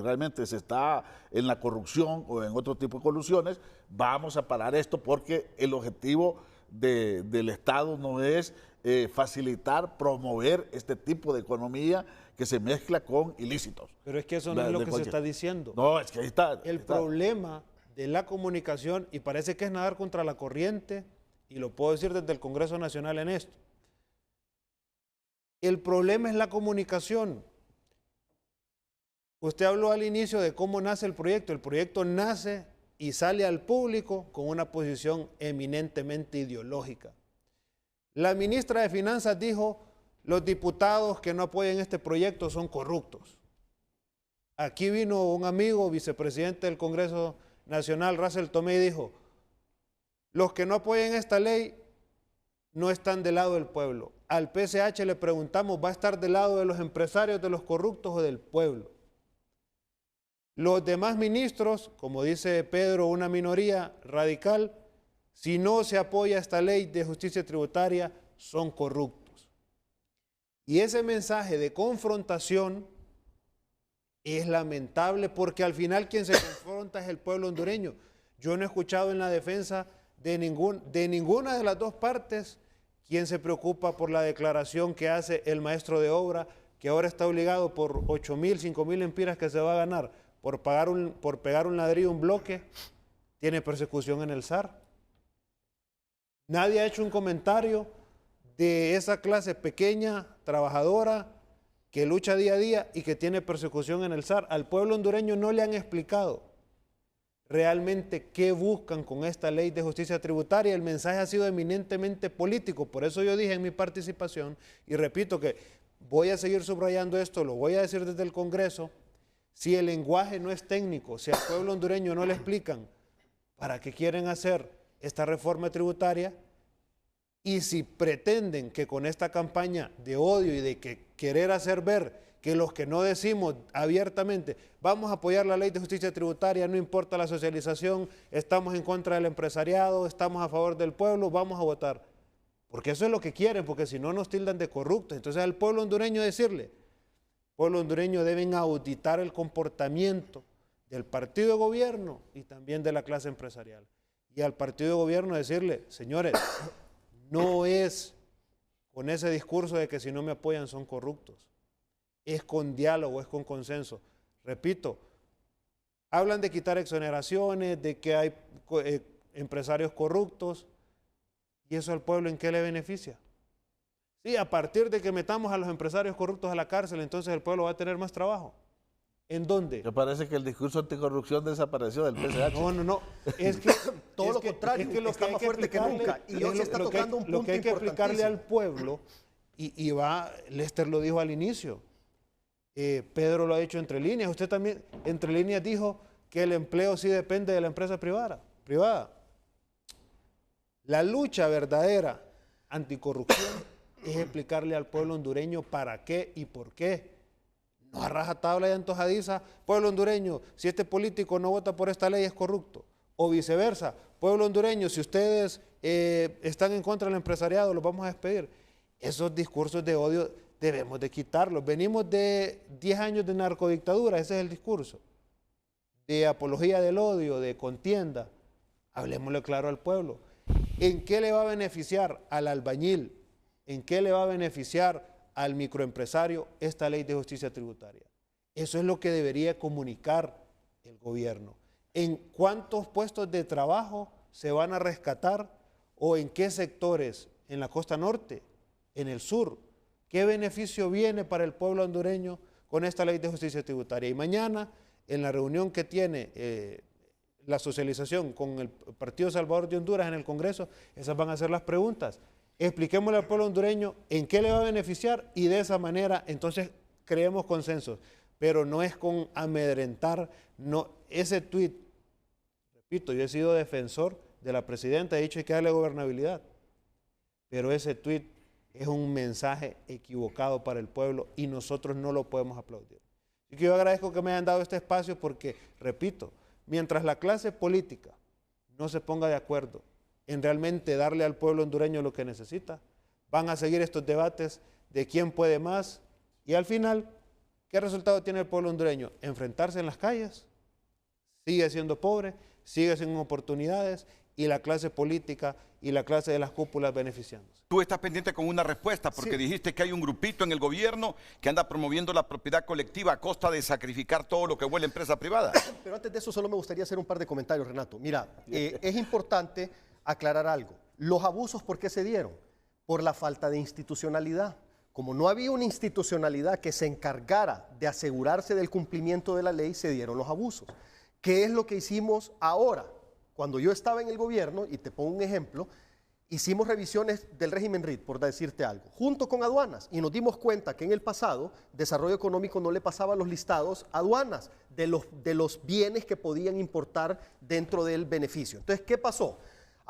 Speaker 4: realmente se está en la corrupción o en otro tipo de colusiones, vamos a parar esto porque el objetivo del Estado no es facilitar, promover este tipo de economía que se mezcla con ilícitos.
Speaker 12: Pero es que eso no es lo que se está diciendo.
Speaker 4: No, es que ahí está.
Speaker 12: El problema de la comunicación, y parece que es nadar contra la corriente, y lo puedo decir desde el Congreso Nacional en esto, el problema es la comunicación. Usted habló al inicio de cómo nace el proyecto. El proyecto nace y sale al público con una posición eminentemente ideológica. La ministra de Finanzas dijo, los diputados que no apoyan este proyecto son corruptos. Aquí vino un amigo, vicepresidente del Congreso Nacional, Russell Tomé, y dijo, los que no apoyan esta ley no están del lado del pueblo. Al PSH le preguntamos, ¿va a estar del lado de los empresarios, de los corruptos o del pueblo? Los demás ministros, como dice Pedro, una minoría radical, si no se apoya esta ley de justicia tributaria, son corruptos. Y ese mensaje de confrontación es lamentable porque al final quien se confronta es el pueblo hondureño. Yo no he escuchado en la defensa de ninguna de las dos partes quien se preocupa por la declaración que hace el maestro de obra, que ahora está obligado por 8,000, 5,000 empiras que se va a ganar por pegar un ladrillo, un bloque, tiene persecución en el SAR. Nadie ha hecho un comentario de esa clase pequeña, trabajadora, que lucha día a día y que tiene persecución en el SAR. Al pueblo hondureño no le han explicado realmente qué buscan con esta ley de justicia tributaria. El mensaje ha sido eminentemente político. Por eso yo dije en mi participación, y repito que voy a seguir subrayando esto, lo voy a decir desde el Congreso, si el lenguaje no es técnico, si al pueblo hondureño no le explican para qué quieren hacer esta reforma tributaria, y si pretenden que con esta campaña de odio y de querer hacer ver que los que no decimos abiertamente vamos a apoyar la ley de justicia tributaria, no importa la socialización, estamos en contra del empresariado, estamos a favor del pueblo, vamos a votar. Porque eso es lo que quieren, porque si no nos tildan de corruptos. Entonces al pueblo hondureño decirle, pueblo hondureño deben auditar el comportamiento del partido de gobierno y también de la clase empresarial. Y al partido de gobierno decirle, señores, no es con ese discurso de que si no me apoyan son corruptos. Es con diálogo, es con consenso. Repito, hablan de quitar exoneraciones, de que hay empresarios corruptos, ¿y eso al pueblo en qué le beneficia? Sí, a partir de que metamos a los empresarios corruptos a la cárcel, entonces el pueblo va a tener más trabajo. ¿En dónde?
Speaker 4: Me parece que el discurso anticorrupción desapareció del PSH.
Speaker 12: No. Es que
Speaker 11: todo lo contrario, es que lo está más fuerte que nunca. Y hoy se está tocando un punto
Speaker 12: lo que hay que explicarle al pueblo, y Lester lo dijo al inicio, Pedro lo ha dicho entre líneas, usted también entre líneas dijo que el empleo sí depende de la empresa privada. La lucha verdadera anticorrupción es explicarle al pueblo hondureño para qué y por qué. No a rajatabla y antojadiza, pueblo hondureño, si este político no vota por esta ley es corrupto. O viceversa, pueblo hondureño, si ustedes están en contra del empresariado, los vamos a despedir. Esos discursos de odio debemos de quitarlos. Venimos de 10 años de narcodictadura, ese es el discurso. De apología del odio, de contienda. Hablemosle claro al pueblo. ¿En qué le va a beneficiar al albañil? ¿En qué le va a beneficiar al microempresario esta ley de justicia tributaria? Eso es lo que debería comunicar el gobierno. ¿En cuántos puestos de trabajo se van a rescatar o en qué sectores? ¿En la costa norte? ¿En el sur? ¿Qué beneficio viene para el pueblo hondureño con esta ley de justicia tributaria? Y mañana, en la reunión que tiene la socialización con el Partido Salvador de Honduras en el Congreso, esas van a ser las preguntas. Expliquémosle al pueblo hondureño en qué le va a beneficiar y de esa manera entonces creemos consensos. Pero no es con amedrentar, no, ese tuit, repito, yo he sido defensor de la presidenta, he dicho que hay que darle gobernabilidad, pero ese tuit es un mensaje equivocado para el pueblo y nosotros no lo podemos aplaudir. Así que yo agradezco que me hayan dado este espacio porque, repito, mientras la clase política no se ponga de acuerdo en realmente darle al pueblo hondureño lo que necesita, van a seguir estos debates de quién puede más y al final, ¿qué resultado tiene el pueblo hondureño? Enfrentarse en las calles, sigue siendo pobre, sigue sin oportunidades y la clase política y la clase de las cúpulas beneficiándose.
Speaker 2: Tú estás pendiente con una respuesta porque dijiste que hay un grupito en el gobierno que anda promoviendo la propiedad colectiva a costa de sacrificar todo lo que huele a empresa privada.
Speaker 11: Pero antes de eso solo me gustaría hacer un par de comentarios, Renato. Mira, es importante aclarar algo. Los abusos, ¿por qué se dieron? Por la falta de institucionalidad. Como no había una institucionalidad que se encargara de asegurarse del cumplimiento de la ley, se dieron los abusos. ¿Qué es lo que hicimos ahora? Cuando yo estaba en el gobierno, y te pongo un ejemplo, hicimos revisiones del régimen RIT, por decirte algo, junto con aduanas, y nos dimos cuenta que en el pasado, Desarrollo Económico no le pasaba los listados a aduanas de los bienes que podían importar dentro del beneficio. Entonces, ¿qué pasó?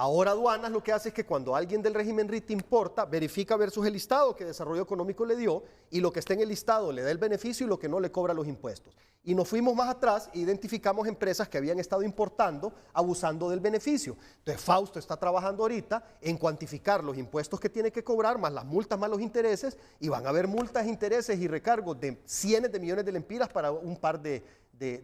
Speaker 11: Ahora aduanas lo que hace es que cuando alguien del régimen RIT importa, verifica versus el listado que Desarrollo Económico le dio y lo que está en el listado le da el beneficio y lo que no le cobra los impuestos. Y nos fuimos más atrás e identificamos empresas que habían estado importando abusando del beneficio. Entonces Fausto está trabajando ahorita en cuantificar los impuestos que tiene que cobrar, más las multas, más los intereses, y van a haber multas, intereses y recargos de cientos de millones de lempiras para un par de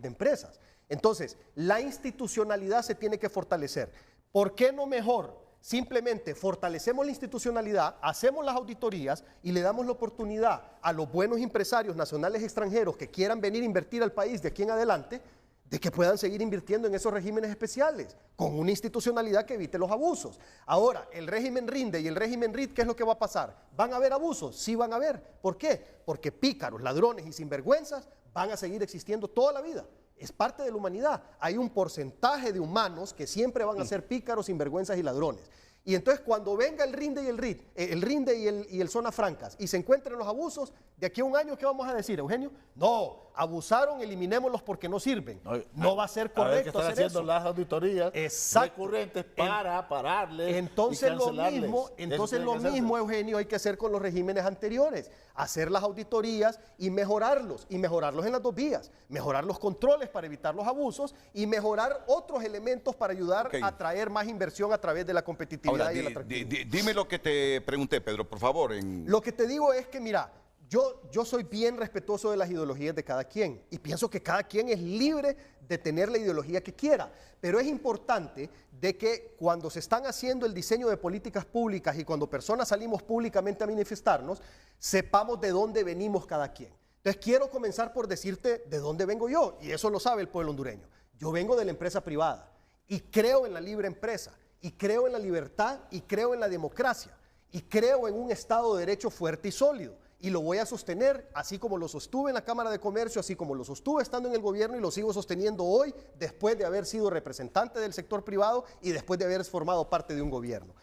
Speaker 11: empresas. Entonces, la institucionalidad se tiene que fortalecer. ¿Por qué no mejor? Simplemente fortalecemos la institucionalidad, hacemos las auditorías y le damos la oportunidad a los buenos empresarios nacionales y extranjeros que quieran venir a invertir al país de aquí en adelante, de que puedan seguir invirtiendo en esos regímenes especiales, con una institucionalidad que evite los abusos. Ahora, el régimen RINDE y el régimen RIT, ¿qué es lo que va a pasar? ¿Van a haber abusos? Sí van a haber. ¿Por qué? Porque pícaros, ladrones y sinvergüenzas van a seguir existiendo toda la vida. Es parte de la humanidad. Hay un porcentaje de humanos que siempre van a ser pícaros, sinvergüenzas y ladrones. Y entonces cuando venga el RINDE y el RIT, el RINDE y el Zonas Francas y se encuentren los abusos, de aquí a un año, ¿qué vamos a decir, Eugenio? No, abusaron, eliminémoslos porque no sirven. No va a ser correcto hacer
Speaker 4: haciendo
Speaker 11: eso.
Speaker 4: las auditorías recurrentes para pararles
Speaker 11: entonces
Speaker 4: y cancelarles.
Speaker 11: Lo mismo, Eugenio, hay que hacer con los regímenes anteriores. Hacer las auditorías y mejorarlos en las dos vías. Mejorar los controles para evitar los abusos y mejorar otros elementos para ayudar a traer más inversión a través de la competitividad.
Speaker 2: Ahora,
Speaker 11: y el atractivo.
Speaker 2: Dime lo que te pregunté, Pedro, por favor.
Speaker 11: Lo que te digo es que, mira, yo soy bien respetuoso de las ideologías de cada quien y pienso que cada quien es libre de tener la ideología que quiera, pero es importante de que cuando se están haciendo el diseño de políticas públicas y cuando personas salimos públicamente a manifestarnos, sepamos de dónde venimos cada quien. Entonces quiero comenzar por decirte de dónde vengo yo, y eso lo sabe el pueblo hondureño. Yo vengo de la empresa privada y creo en la libre empresa, y creo en la libertad, y creo en la democracia, y creo en un Estado de Derecho fuerte y sólido. Y lo voy a sostener, así como lo sostuve en la Cámara de Comercio, así como lo sostuve estando en el gobierno y lo sigo sosteniendo hoy, después de haber sido representante del sector privado y después de haber formado parte de un gobierno.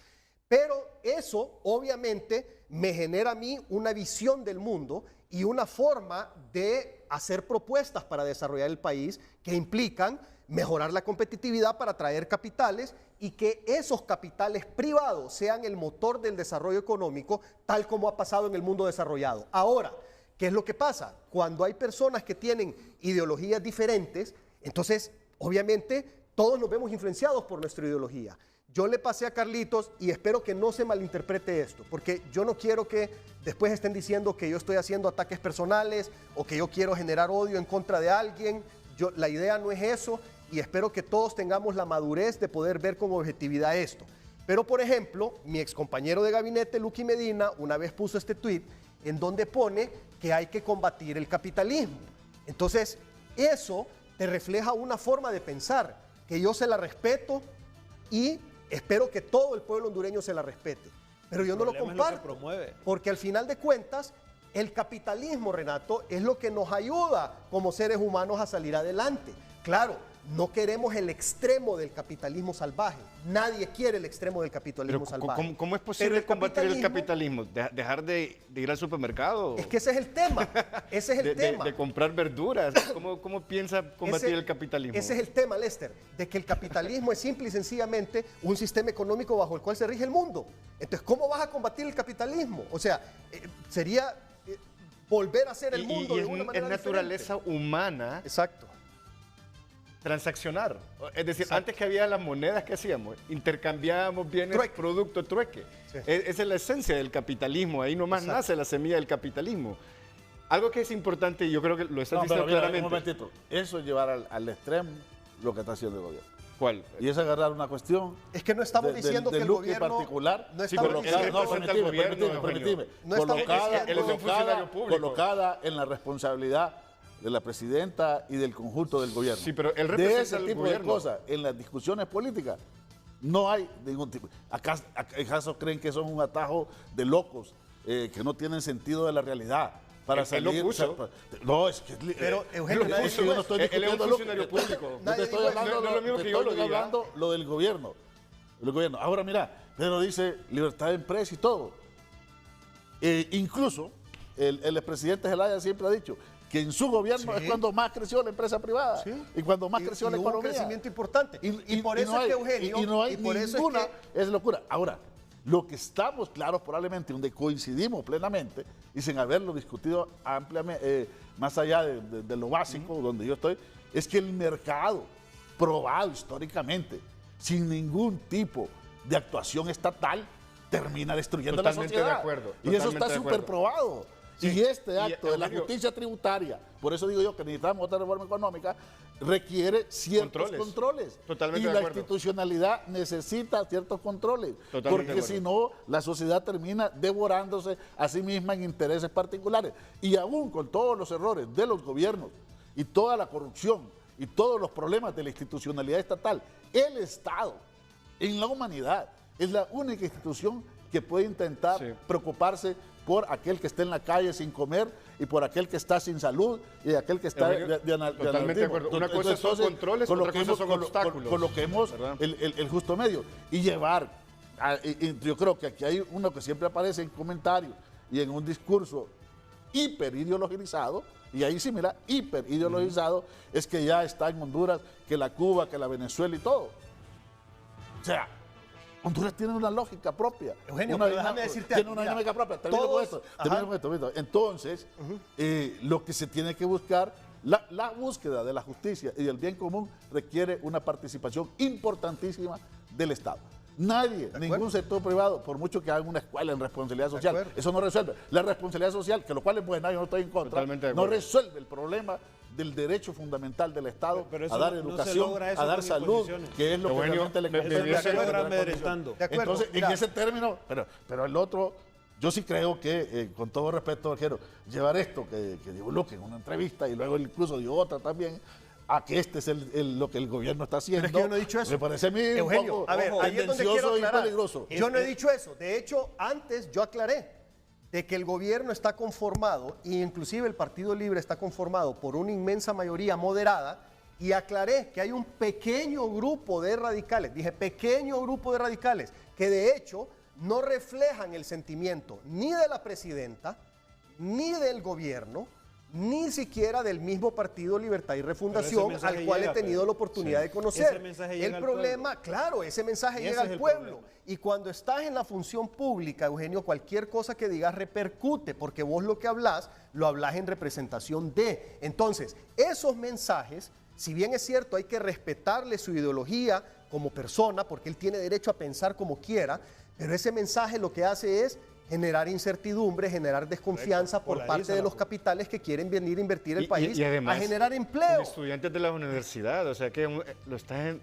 Speaker 11: Pero eso, obviamente, me genera a mí una visión del mundo y una forma de hacer propuestas para desarrollar el país que implican mejorar la competitividad para atraer capitales y que esos capitales privados sean el motor del desarrollo económico, tal como ha pasado en el mundo desarrollado. Ahora, ¿qué es lo que pasa? Cuando hay personas que tienen ideologías diferentes, entonces, obviamente, todos nos vemos influenciados por nuestra ideología. Yo le pasé a Carlitos y espero que no se malinterprete esto, porque yo no quiero que después estén diciendo que yo estoy haciendo ataques personales o que yo quiero generar odio en contra de alguien. La idea no es eso y espero que todos tengamos la madurez de poder ver con objetividad esto. Pero, por ejemplo, mi excompañero de gabinete, Luqui Medina, una vez puso este tuit en donde pone que hay que combatir el capitalismo. Entonces, eso te refleja una forma de pensar que yo se la respeto y espero que todo el pueblo hondureño se la respete. Pero yo no lo comparto, porque al final de cuentas, el capitalismo, Renato, es lo que nos ayuda como seres humanos a salir adelante. Claro, no queremos el extremo del capitalismo salvaje. Nadie quiere el extremo del capitalismo salvaje.
Speaker 13: ¿Cómo es posible combatir el capitalismo? ¿Dejar de ir al supermercado?
Speaker 11: Es que ese es el tema. Ese es el tema.
Speaker 13: De comprar verduras. ¿Cómo piensa combatir el capitalismo?
Speaker 11: Ese es el tema, Lester, de que el capitalismo es simple y sencillamente un sistema económico bajo el cual se rige el mundo. Entonces, ¿cómo vas a combatir el capitalismo? O sea, sería volver a ser el mundo de una manera
Speaker 13: diferente. Es naturaleza humana.
Speaker 11: Exacto.
Speaker 13: Transaccionar. Es decir, antes que había las monedas que hacíamos, intercambiábamos bienes, producto, trueque. Sí. Esa es la esencia del capitalismo, ahí nomás nace la semilla del capitalismo. Algo que es importante, y yo creo que lo estás diciendo claramente.
Speaker 4: Un momentito, eso es llevar al extremo lo que está haciendo el gobierno.
Speaker 13: ¿Cuál?
Speaker 4: Y es agarrar una cuestión.
Speaker 11: Es que no estamos diciendo que el gobierno
Speaker 4: particular,
Speaker 11: no estamos
Speaker 4: diciendo permitime, colocada en la responsabilidad de la presidenta y del conjunto del gobierno.
Speaker 13: Sí, pero él representa
Speaker 4: de ese tipo de cosas en las discusiones políticas no hay ningún tipo. ¿Acaso creen que son un atajo de locos que no tienen sentido de la realidad? Para salir. No, es que.
Speaker 11: Pero Eugenio,
Speaker 4: yo no estoy
Speaker 13: él es un funcionario público.
Speaker 4: No te estoy hablando, no es lo mismo que yo lo diga. Hablando lo del gobierno. Ahora mira, Pedro dice libertad de empresa y todo. Incluso el expresidente Zelaya siempre ha dicho que en su gobierno es cuando más creció la empresa privada y cuando más creció la economía.
Speaker 11: Un crecimiento importante. Y por eso
Speaker 4: no
Speaker 11: es que Eugenio...
Speaker 4: Y no hay ninguna, es locura. Ahora, lo que estamos claros probablemente, donde coincidimos plenamente y sin haberlo discutido ampliamente, más allá de lo básico donde yo estoy, es que el mercado, probado históricamente, sin ningún tipo de actuación estatal, termina destruyendo la sociedad.
Speaker 13: De acuerdo.
Speaker 4: Y eso está súper probado. Sí. Y este acto de la justicia tributaria, por eso digo yo que necesitamos otra reforma económica, requiere ciertos controles.
Speaker 13: Totalmente
Speaker 4: y la institucionalidad necesita ciertos controles. Porque si no, la sociedad termina devorándose a sí misma en intereses particulares. Y aún con todos los errores de los gobiernos y toda la corrupción y todos los problemas de la institucionalidad estatal, el Estado en la humanidad es la única institución que puede intentar preocuparse por aquel que está en la calle sin comer y por aquel que está sin salud y aquel que está
Speaker 13: totalmente de acuerdo. Una cosa son controles, otra cosa son obstáculos.
Speaker 4: Coloquemos el justo medio y llevar, yo creo que aquí hay uno que siempre aparece en comentarios y en un discurso hiper ideologizado, y ahí sí, mira, hiper ideologizado, es que ya está en Honduras, que la Cuba, que la Venezuela y todo. O sea, Honduras tiene una lógica propia.
Speaker 11: Eugenio, déjame decirte
Speaker 4: tiene una dinámica propia. Termino con esto. Entonces, lo que se tiene que buscar, la búsqueda de la justicia y del bien común requiere una participación importantísima del Estado. Nadie, ningún sector privado, por mucho que hagan una escuela en responsabilidad social, eso no resuelve. La responsabilidad social, que lo cual es buena, yo no estoy en contra, no resuelve el problema del derecho fundamental del Estado a dar educación, a dar salud, que es lo que realmente le compete. Entonces, en ese término, pero el otro, yo sí creo que, con todo respeto, quiero llevar esto que dio Luque en una entrevista y luego incluso dio otra también, a que este es lo que el gobierno está haciendo.
Speaker 11: Pero es que yo no he dicho eso.
Speaker 4: Me parece a mí
Speaker 11: Eugenio,
Speaker 4: un poco
Speaker 11: a ver, ahí es donde quiero aclarar.
Speaker 4: Y peligroso.
Speaker 11: Yo no he dicho eso. De hecho, antes yo aclaré de que el gobierno está conformado, e inclusive el Partido Libre está conformado por una inmensa mayoría moderada, y aclaré que hay un pequeño grupo de radicales, dije pequeño grupo de radicales, que de hecho no reflejan el sentimiento ni de la presidenta, ni del gobierno, ni siquiera del mismo Partido Libertad y Refundación, al cual he tenido la oportunidad de conocer. El problema, claro, ese mensaje llega al pueblo. Y cuando estás en la función pública, Eugenio, cualquier cosa que digas repercute, porque vos lo hablas en representación de. Entonces, esos mensajes Si bien es cierto, hay que respetarle su ideología como persona, porque él tiene derecho a pensar como quiera, pero ese mensaje lo que hace es generar incertidumbre, generar desconfianza por parte de los capitales que quieren venir a invertir el país,
Speaker 13: y además,
Speaker 11: a generar empleo.
Speaker 13: Estudiantes de la universidad, o sea que lo están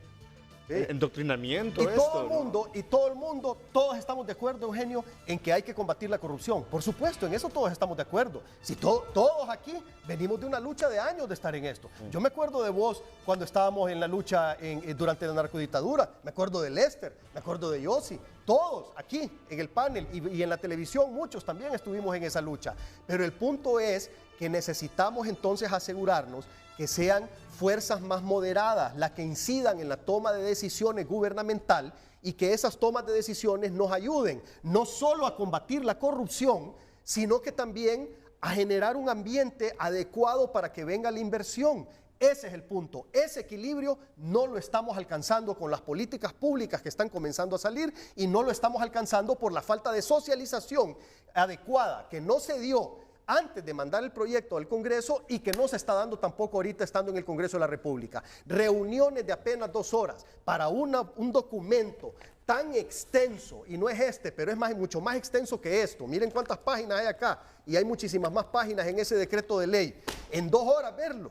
Speaker 13: en doctrinamiento.
Speaker 11: Todo el mundo, todos estamos de acuerdo, Eugenio, en que hay que combatir la corrupción. Por supuesto, en eso todos estamos de acuerdo. Si todos aquí venimos de una lucha de años de estar en esto. Yo me acuerdo de vos cuando estábamos en la lucha durante la narcodictadura, me acuerdo de Lester, me acuerdo de Yossi. Todos aquí en el panel y en la televisión, muchos también estuvimos en esa lucha. Pero el punto es que necesitamos entonces asegurarnos que sean fuerzas más moderadas las que incidan en la toma de decisiones gubernamental y que esas tomas de decisiones nos ayuden no solo a combatir la corrupción, sino que también a generar un ambiente adecuado para que venga la inversión. Ese es el punto. Ese equilibrio no lo estamos alcanzando con las políticas públicas que están comenzando a salir y no lo estamos alcanzando por la falta de socialización adecuada que no se dio antes de mandar el proyecto al Congreso y que no se está dando tampoco ahorita estando en el Congreso de la República. Reuniones de apenas 2 horas para un documento tan extenso, y no es este, pero es mucho más extenso que esto. Miren cuántas páginas hay acá y hay muchísimas más páginas en ese decreto de ley. En 2 horas verlo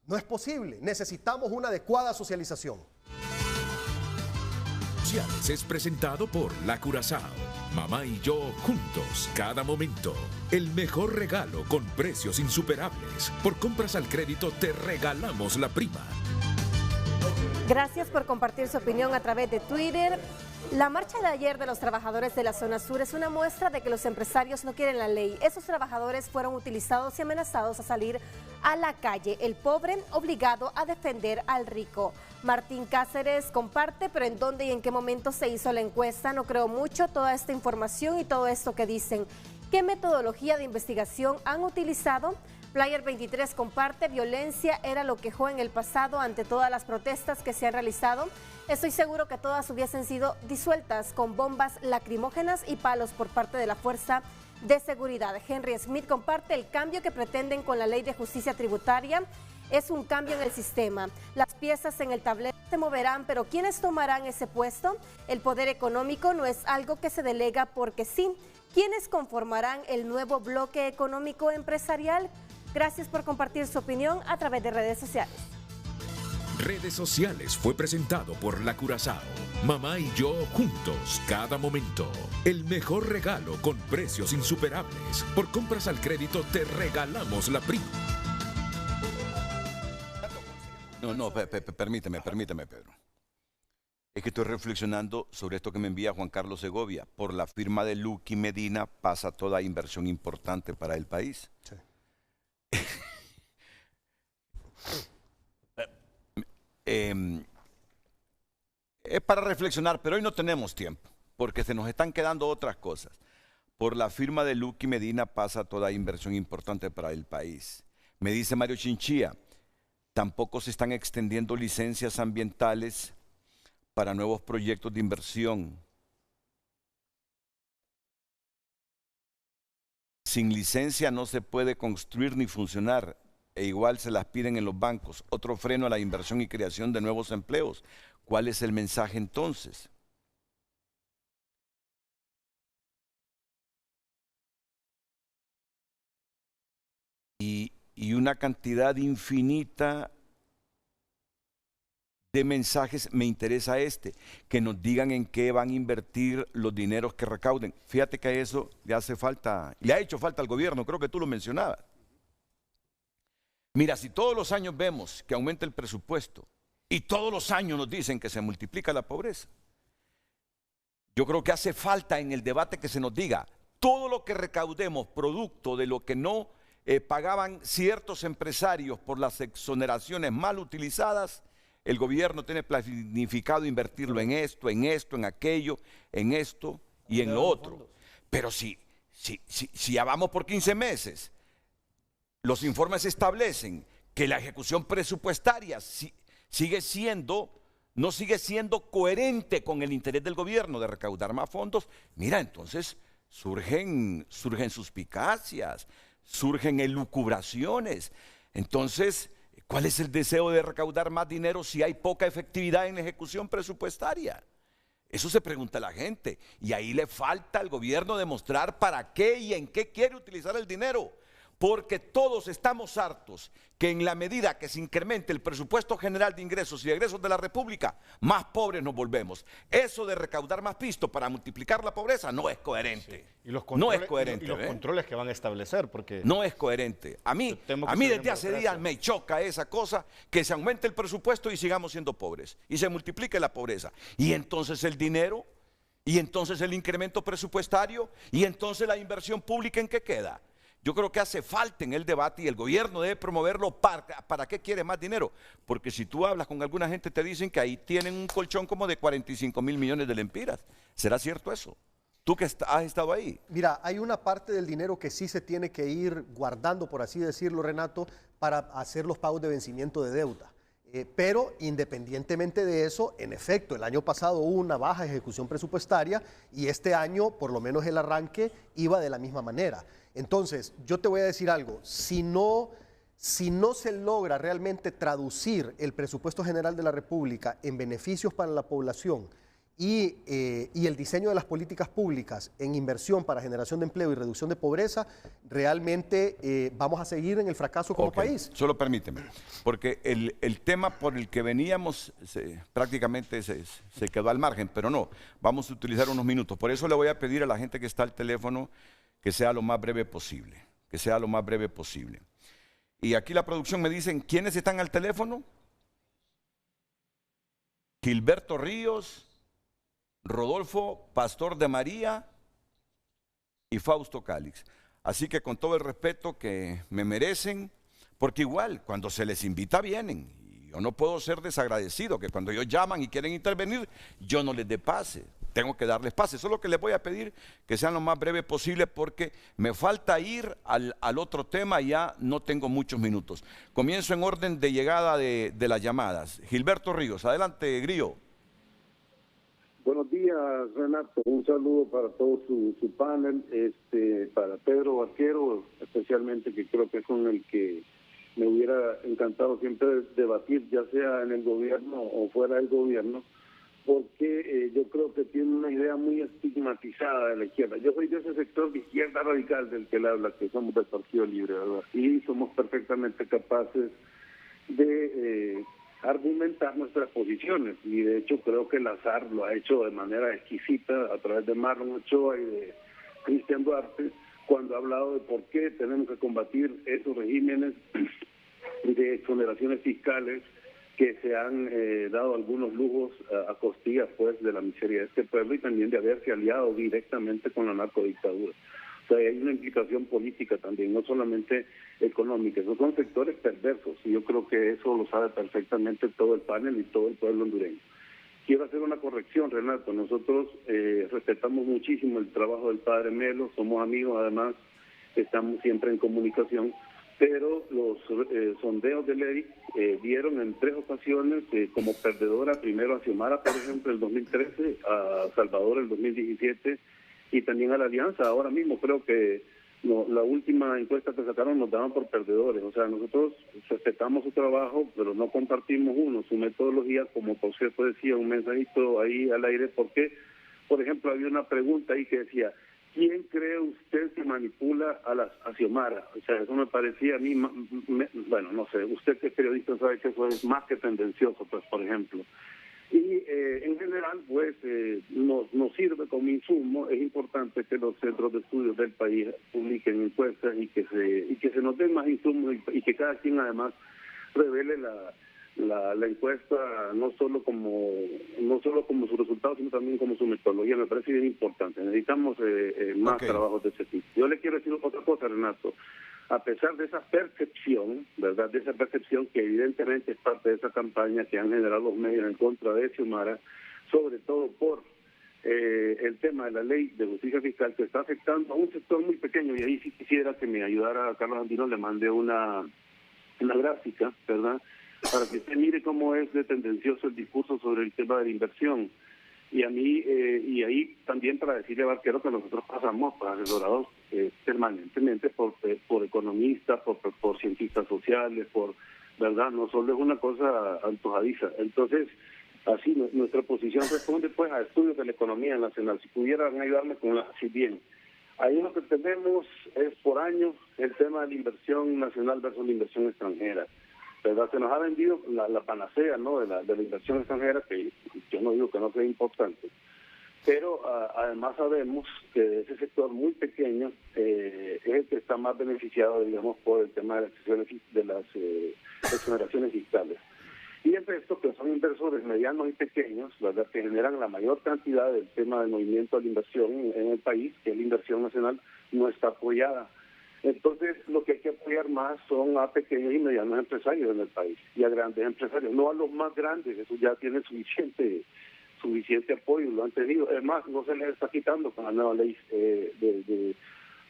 Speaker 11: no es posible. Necesitamos una adecuada socialización.
Speaker 1: Es presentado por La Curazao. Mamá y yo juntos, cada momento. El mejor regalo con precios insuperables. Por compras al crédito te regalamos la prima.
Speaker 3: Gracias por compartir su opinión a través de Twitter. La marcha de ayer de los trabajadores de la zona sur es una muestra de que los empresarios no quieren la ley. Esos trabajadores fueron utilizados y amenazados a salir a la calle. El pobre obligado a defender al rico. Martín Cáceres comparte, pero ¿en dónde y en qué momento se hizo la encuesta? No creo mucho toda esta información y todo esto que dicen. ¿Qué metodología de investigación han utilizado? Player 23 comparte, violencia era lo que quejó en el pasado ante todas las protestas que se han realizado. Estoy seguro que todas hubiesen sido disueltas con bombas lacrimógenas y palos por parte de la Fuerza de Seguridad. Henry Smith comparte, el cambio que pretenden con la Ley de Justicia Tributaria es un cambio en el sistema. Las piezas en el tablero se moverán, pero ¿quiénes tomarán ese puesto? El poder económico no es algo que se delega porque sí. ¿Quiénes conformarán el nuevo bloque económico empresarial? Gracias por compartir su opinión a través de redes sociales.
Speaker 1: Redes sociales fue presentado por La Curazao. Mamá y yo juntos, cada momento. El mejor regalo con precios insuperables. Por compras al crédito te regalamos la prima.
Speaker 2: No, permíteme, Pedro. Es que estoy reflexionando sobre esto que me envía Juan Carlos Segovia. Por la firma de Lucky Medina pasa toda inversión importante para el país. Sí. Es para reflexionar, pero hoy no tenemos tiempo, porque se nos están quedando otras cosas. Por la firma de Lucky Medina pasa toda inversión importante para el país. Me dice Mario Chinchilla, tampoco se están extendiendo licencias ambientales para nuevos proyectos de inversión. Sin licencia no se puede construir ni funcionar, e igual se las piden en los bancos. Otro freno a la inversión y creación de nuevos empleos. ¿Cuál es el mensaje entonces? Y una cantidad infinita de mensajes. Me interesa que nos digan en qué van a invertir los dineros que recauden. Fíjate que a eso le hace falta, le ha hecho falta al gobierno, creo que tú lo mencionabas. Mira, si todos los años vemos que aumenta el presupuesto y todos los años nos dicen que se multiplica la pobreza, yo creo que hace falta en el debate que se nos diga todo lo que recaudemos producto de lo que no pagaban ciertos empresarios por las exoneraciones mal utilizadas. El gobierno tiene planificado invertirlo en esto, en aquello, en esto y en lo otro. Pero si ya vamos por 15 meses, los informes establecen que la ejecución presupuestaria no sigue siendo coherente con el interés del gobierno de recaudar más fondos. Mira, entonces surgen suspicacias, surgen elucubraciones. Entonces, ¿Cuál es el deseo de recaudar más dinero si hay poca efectividad en la ejecución presupuestaria? Eso se pregunta la gente. Y ahí le falta al gobierno demostrar para qué y en qué quiere utilizar el dinero. Porque todos estamos hartos que en la medida que se incremente el presupuesto general de ingresos y egresos de la República, más pobres nos volvemos. Eso de recaudar más pisto para multiplicar la pobreza no es coherente.
Speaker 13: Sí. Y los
Speaker 2: no es coherente.
Speaker 13: Y los controles que van a establecer, porque...
Speaker 2: No es coherente. A mí desde hace días me choca esa cosa, que se aumente el presupuesto y sigamos siendo pobres. Y se multiplique la pobreza. Y entonces el dinero, y entonces el incremento presupuestario, y entonces la inversión pública, ¿en qué queda? Yo creo que hace falta en el debate y el gobierno debe promoverlo. ¿Para qué quiere más dinero? Porque si tú hablas con alguna gente te dicen que ahí tienen un colchón como de 45 mil millones de lempiras. ¿Será cierto eso? Tú que has estado ahí.
Speaker 11: Mira, hay una parte del dinero que sí se tiene que ir guardando, por así decirlo, Renato, para hacer los pagos de vencimiento de deuda. Pero independientemente de eso, en efecto, el año pasado hubo una baja ejecución presupuestaria y este año, por lo menos el arranque, iba de la misma manera. Entonces, yo te voy a decir algo, si no se logra realmente traducir el presupuesto general de la República en beneficios para la población y el diseño de las políticas públicas en inversión para generación de empleo y reducción de pobreza, realmente vamos a seguir en el fracaso como país.
Speaker 2: Solo permíteme, porque el tema por el que veníamos prácticamente se quedó al margen, pero no, vamos a utilizar unos minutos. Por eso le voy a pedir a la gente que está al teléfono que sea lo más breve posible, que sea lo más breve posible. Y aquí la producción me dicen, ¿quiénes están al teléfono? Gilberto Ríos, Rodolfo Pastor de María y Fausto Cálix. Así que con todo el respeto que me merecen, porque igual cuando se les invita vienen. Y yo no puedo ser desagradecido, que cuando ellos llaman y quieren intervenir, yo no les dé pase. Tengo que darles pase. Solo que les voy a pedir que sean lo más breve posible porque me falta ir al otro tema y ya no tengo muchos minutos. Comienzo en orden de llegada de las llamadas. Gilberto Ríos, adelante, Grillo.
Speaker 15: Buenos días, Renato. Un saludo para todo su panel, para Pedro Barquero, especialmente, que creo que es con el que me hubiera encantado siempre debatir, ya sea en el gobierno o fuera del gobierno, porque yo creo que tiene una idea muy estigmatizada de la izquierda. Yo soy de ese sector de izquierda radical del que él habla, que somos del Partido Libre, ¿verdad? Y somos perfectamente capaces de argumentar nuestras posiciones. Y de hecho creo que el azar lo ha hecho de manera exquisita a través de Marlon Ochoa y de Cristian Duarte, cuando ha hablado de por qué tenemos que combatir esos regímenes de exoneraciones fiscales que se han dado algunos lujos a costillas pues de la miseria de este pueblo y también de haberse aliado directamente con la narcodictadura. O sea, hay una implicación política también, no solamente económica. Esos son sectores perversos y yo creo que eso lo sabe perfectamente todo el panel y todo el pueblo hondureño. Quiero hacer una corrección, Renato. Nosotros respetamos muchísimo el trabajo del padre Melo, somos amigos, además estamos siempre en comunicación, pero los sondeos de ley dieron en 3 ocasiones como perdedora, primero a Xiomara, por ejemplo, el 2013, a Salvador el 2017 y también a la Alianza. Ahora mismo creo que la última encuesta que sacaron nos daban por perdedores. O sea, nosotros respetamos su trabajo, pero no compartimos su metodología, como por cierto decía un mensajito ahí al aire, porque, por ejemplo, había una pregunta ahí que decía, ¿quién cree usted que manipula a Xiomara? O sea, eso me parecía a mí, bueno, no sé, usted que es periodista sabe que eso es más que tendencioso, pues, por ejemplo. Y en general, pues, nos sirve como insumo. Es importante que los centros de estudios del país publiquen encuestas y que se nos den más insumos y que cada quien además revele la encuesta no solo como su resultado, sino también como su metodología. Me parece bien importante. Necesitamos más trabajos de ese tipo. Yo le quiero decir otra cosa, Renato. A pesar de esa percepción, ¿verdad? De esa percepción que evidentemente es parte de esa campaña que han generado los medios en contra de Xiomara, sobre todo por el tema de la ley de justicia fiscal que está afectando a un sector muy pequeño, y ahí sí quisiera que me ayudara Carlos Andino, le mandé una gráfica, ¿verdad? Para que usted mire cómo es de tendencioso el discurso sobre el tema de la inversión. Y a mí, y ahí también para decirle a Barquero que nosotros pasamos asesorados permanentemente por economistas, por cientistas sociales, por ¿verdad? No solo es una cosa antojadiza. Entonces, así nuestra posición responde pues a estudios de la economía nacional. Si pudieran ayudarme con la, si bien, ahí lo que tenemos es por año el tema de la inversión nacional versus la inversión extranjera, ¿verdad? Se nos ha vendido la panacea, ¿no?, de la inversión extranjera, que yo no digo que no sea importante, pero además sabemos que ese sector muy pequeño es el que está más beneficiado, digamos, por el tema de las exoneraciones fiscales. Y el resto, que son inversores medianos y pequeños, ¿verdad?, que generan la mayor cantidad del tema del movimiento de la inversión en el país, que la inversión nacional no está apoyada. Entonces, lo que hay que apoyar más son a pequeños y medianos empresarios en el país y a grandes empresarios, no a los más grandes, eso ya tiene suficiente apoyo, lo han tenido. Además, no se les está quitando con la nueva ley de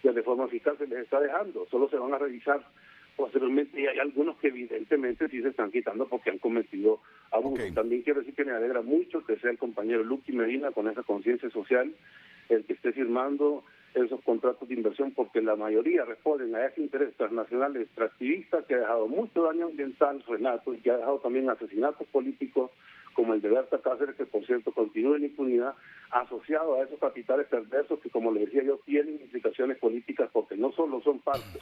Speaker 15: reforma fiscal, se les está dejando, solo se van a revisar posteriormente, y hay algunos que evidentemente sí se están quitando porque han cometido abusos. Okay. También quiero decir que me alegra mucho que sea el compañero Luqui Medina, con esa conciencia social, el que esté firmando esos contratos de inversión, porque la mayoría responden a ese interés transnacional extractivista que ha dejado mucho daño ambiental, Renato, y que ha dejado también asesinatos políticos como el de Berta Cáceres, que por cierto continúa en impunidad, asociado a esos capitales perversos que, como le decía yo, tienen implicaciones políticas, porque no solo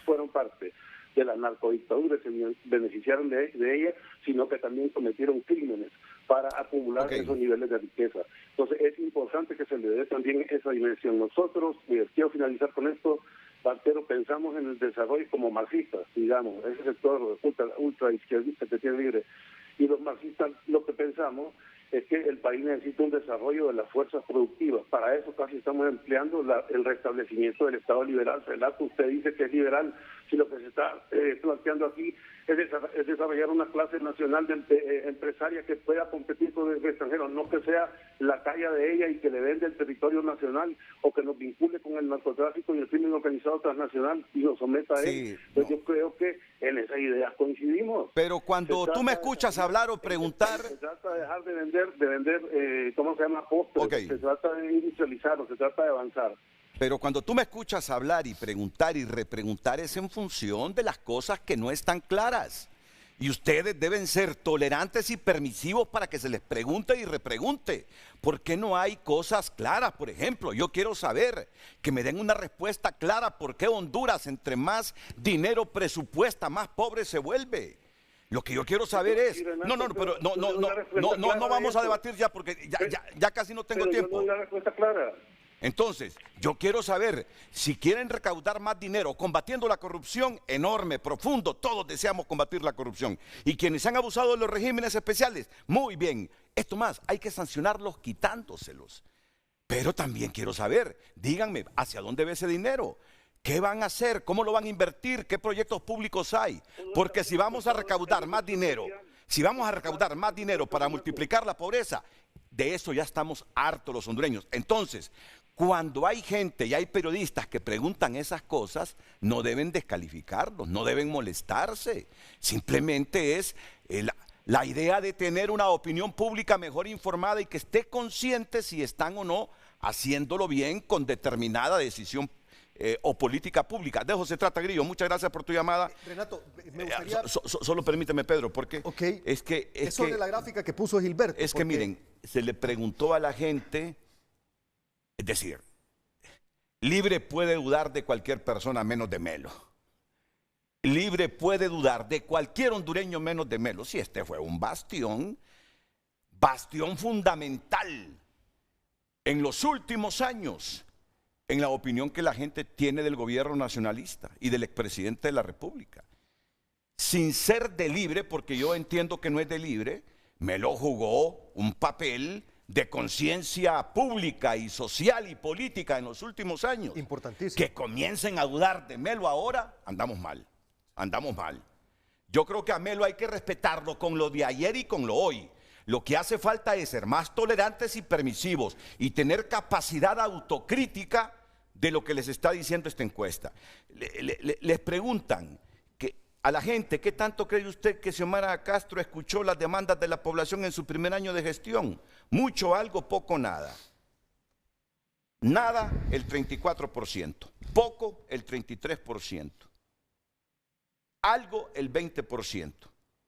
Speaker 15: fueron parte de la narcodictadura, se beneficiaron de ella, sino que también cometieron crímenes para acumular esos niveles de riqueza. Entonces es importante que se le dé también esa dimensión. Nosotros, quiero finalizar con esto, Barquero, pensamos en el desarrollo como marxistas, digamos, ese sector ultra izquierdista que tiene libre. Y los marxistas lo que pensamos es que el país necesita un desarrollo de las fuerzas productivas. Para eso casi estamos empleando el restablecimiento del Estado liberal. Renato, usted dice que es liberal, si lo que se está planteando aquí es desarrollar una clase nacional empresaria que pueda competir con el extranjero, no que sea la calle de ella y que le vende el territorio nacional o que nos vincule con el narcotráfico y el crimen organizado transnacional y nos someta a él. Entonces yo creo que en esas ideas coincidimos.
Speaker 2: Pero cuando tú me escuchas hablar o preguntar...
Speaker 15: Se trata de dejar de vender ¿cómo se llama? Postres. Se trata de industrializar o se trata de avanzar.
Speaker 2: Pero cuando tú me escuchas hablar y preguntar y repreguntar es en función de las cosas que no están claras. Y ustedes deben ser tolerantes y permisivos para que se les pregunte y repregunte. ¿Por qué no hay cosas claras? Por ejemplo, yo quiero saber que me den una respuesta clara por qué Honduras, entre más dinero presupuesta, más pobre se vuelve. Lo que yo quiero saber es... No vamos a debatir ya porque ya casi no tengo tiempo.
Speaker 15: Yo no doy una respuesta clara.
Speaker 2: Entonces, yo quiero saber, si quieren recaudar más dinero combatiendo la corrupción, enorme, profundo, todos deseamos combatir la corrupción. Y quienes han abusado de los regímenes especiales, muy bien. Esto más, hay que sancionarlos quitándoselos. Pero también quiero saber, díganme, ¿hacia dónde va ese dinero? ¿Qué van a hacer? ¿Cómo lo van a invertir? ¿Qué proyectos públicos hay? Porque si vamos a recaudar más dinero, para multiplicar la pobreza, de eso ya estamos hartos los hondureños. Entonces, cuando hay gente y hay periodistas que preguntan esas cosas, no deben descalificarlos, no deben molestarse. Simplemente es la idea de tener una opinión pública mejor informada y que esté consciente si están o no haciéndolo bien con determinada decisión o política pública. De eso se trata, Grillo. Muchas gracias por tu llamada.
Speaker 11: Renato, me gustaría...
Speaker 2: Solo permíteme, Pedro, porque es que...
Speaker 11: Es sobre la gráfica que puso Gilberto.
Speaker 2: Es que miren, se le preguntó a la gente, es decir, Libre puede dudar de cualquier persona menos de Melo. Libre puede dudar de cualquier hondureño menos de Melo. Si este fue un bastión fundamental en los últimos años, en la opinión que la gente tiene del gobierno nacionalista y del expresidente de la República. Sin ser de Libre, porque yo entiendo que no es de Libre, Melo jugó un papel de conciencia pública y social y política en los últimos años.
Speaker 11: Importantísimo.
Speaker 2: Que comiencen a dudar de Melo ahora, andamos mal. Yo creo que a Melo hay que respetarlo con lo de ayer y con lo hoy. Lo que hace falta es ser más tolerantes y permisivos y tener capacidad autocrítica de lo que les está diciendo esta encuesta. Les preguntan a la gente, ¿qué tanto cree usted que Xiomara Castro escuchó las demandas de la población en su primer año de gestión? Mucho, algo, poco, nada. Nada, el 34%. Poco, el 33%. Algo, el 20%.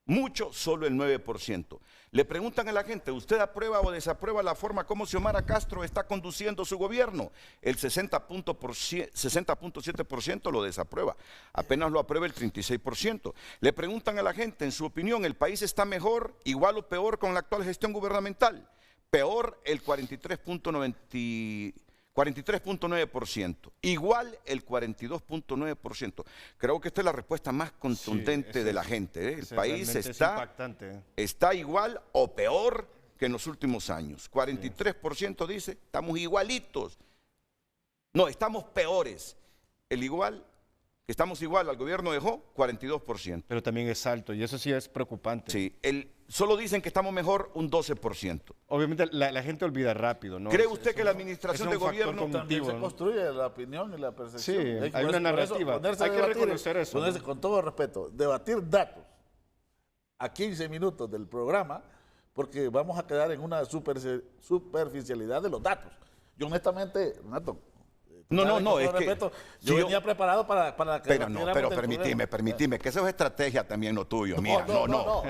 Speaker 2: Mucho, solo el 9%. Le preguntan a la gente, ¿usted aprueba o desaprueba la forma como Xiomara Castro está conduciendo su gobierno? El 60.7% lo desaprueba. Apenas lo aprueba el 36%. Le preguntan a la gente, en su opinión, ¿el país está mejor, igual o peor con la actual gestión gubernamental? Peor el 43.9%, igual el 42.9%. Creo que esta es la respuesta más contundente de la gente. El país está igual o peor que en los últimos años. 43% dice, estamos igualitos. No, estamos peores. El igual, que estamos igual al gobierno dejó, 42%.
Speaker 13: Pero también es alto y eso sí es preocupante.
Speaker 2: Sí, solo dicen que estamos mejor un 12%.
Speaker 13: Obviamente la gente olvida rápido, ¿no?
Speaker 2: ¿Cree usted que la administración de gobierno
Speaker 4: también se construye la opinión y la percepción?
Speaker 13: Sí, hay una narrativa. Hay que reconocer eso.
Speaker 4: Ponerse, con todo respeto, debatir datos a 15 minutos del programa, porque vamos a quedar en una superficialidad de los datos. Yo honestamente, Renato,
Speaker 2: no, es
Speaker 4: respeto,
Speaker 2: que
Speaker 4: yo venía preparado para que
Speaker 2: pero permitime, que eso es estrategia también lo tuyo. Mira, no,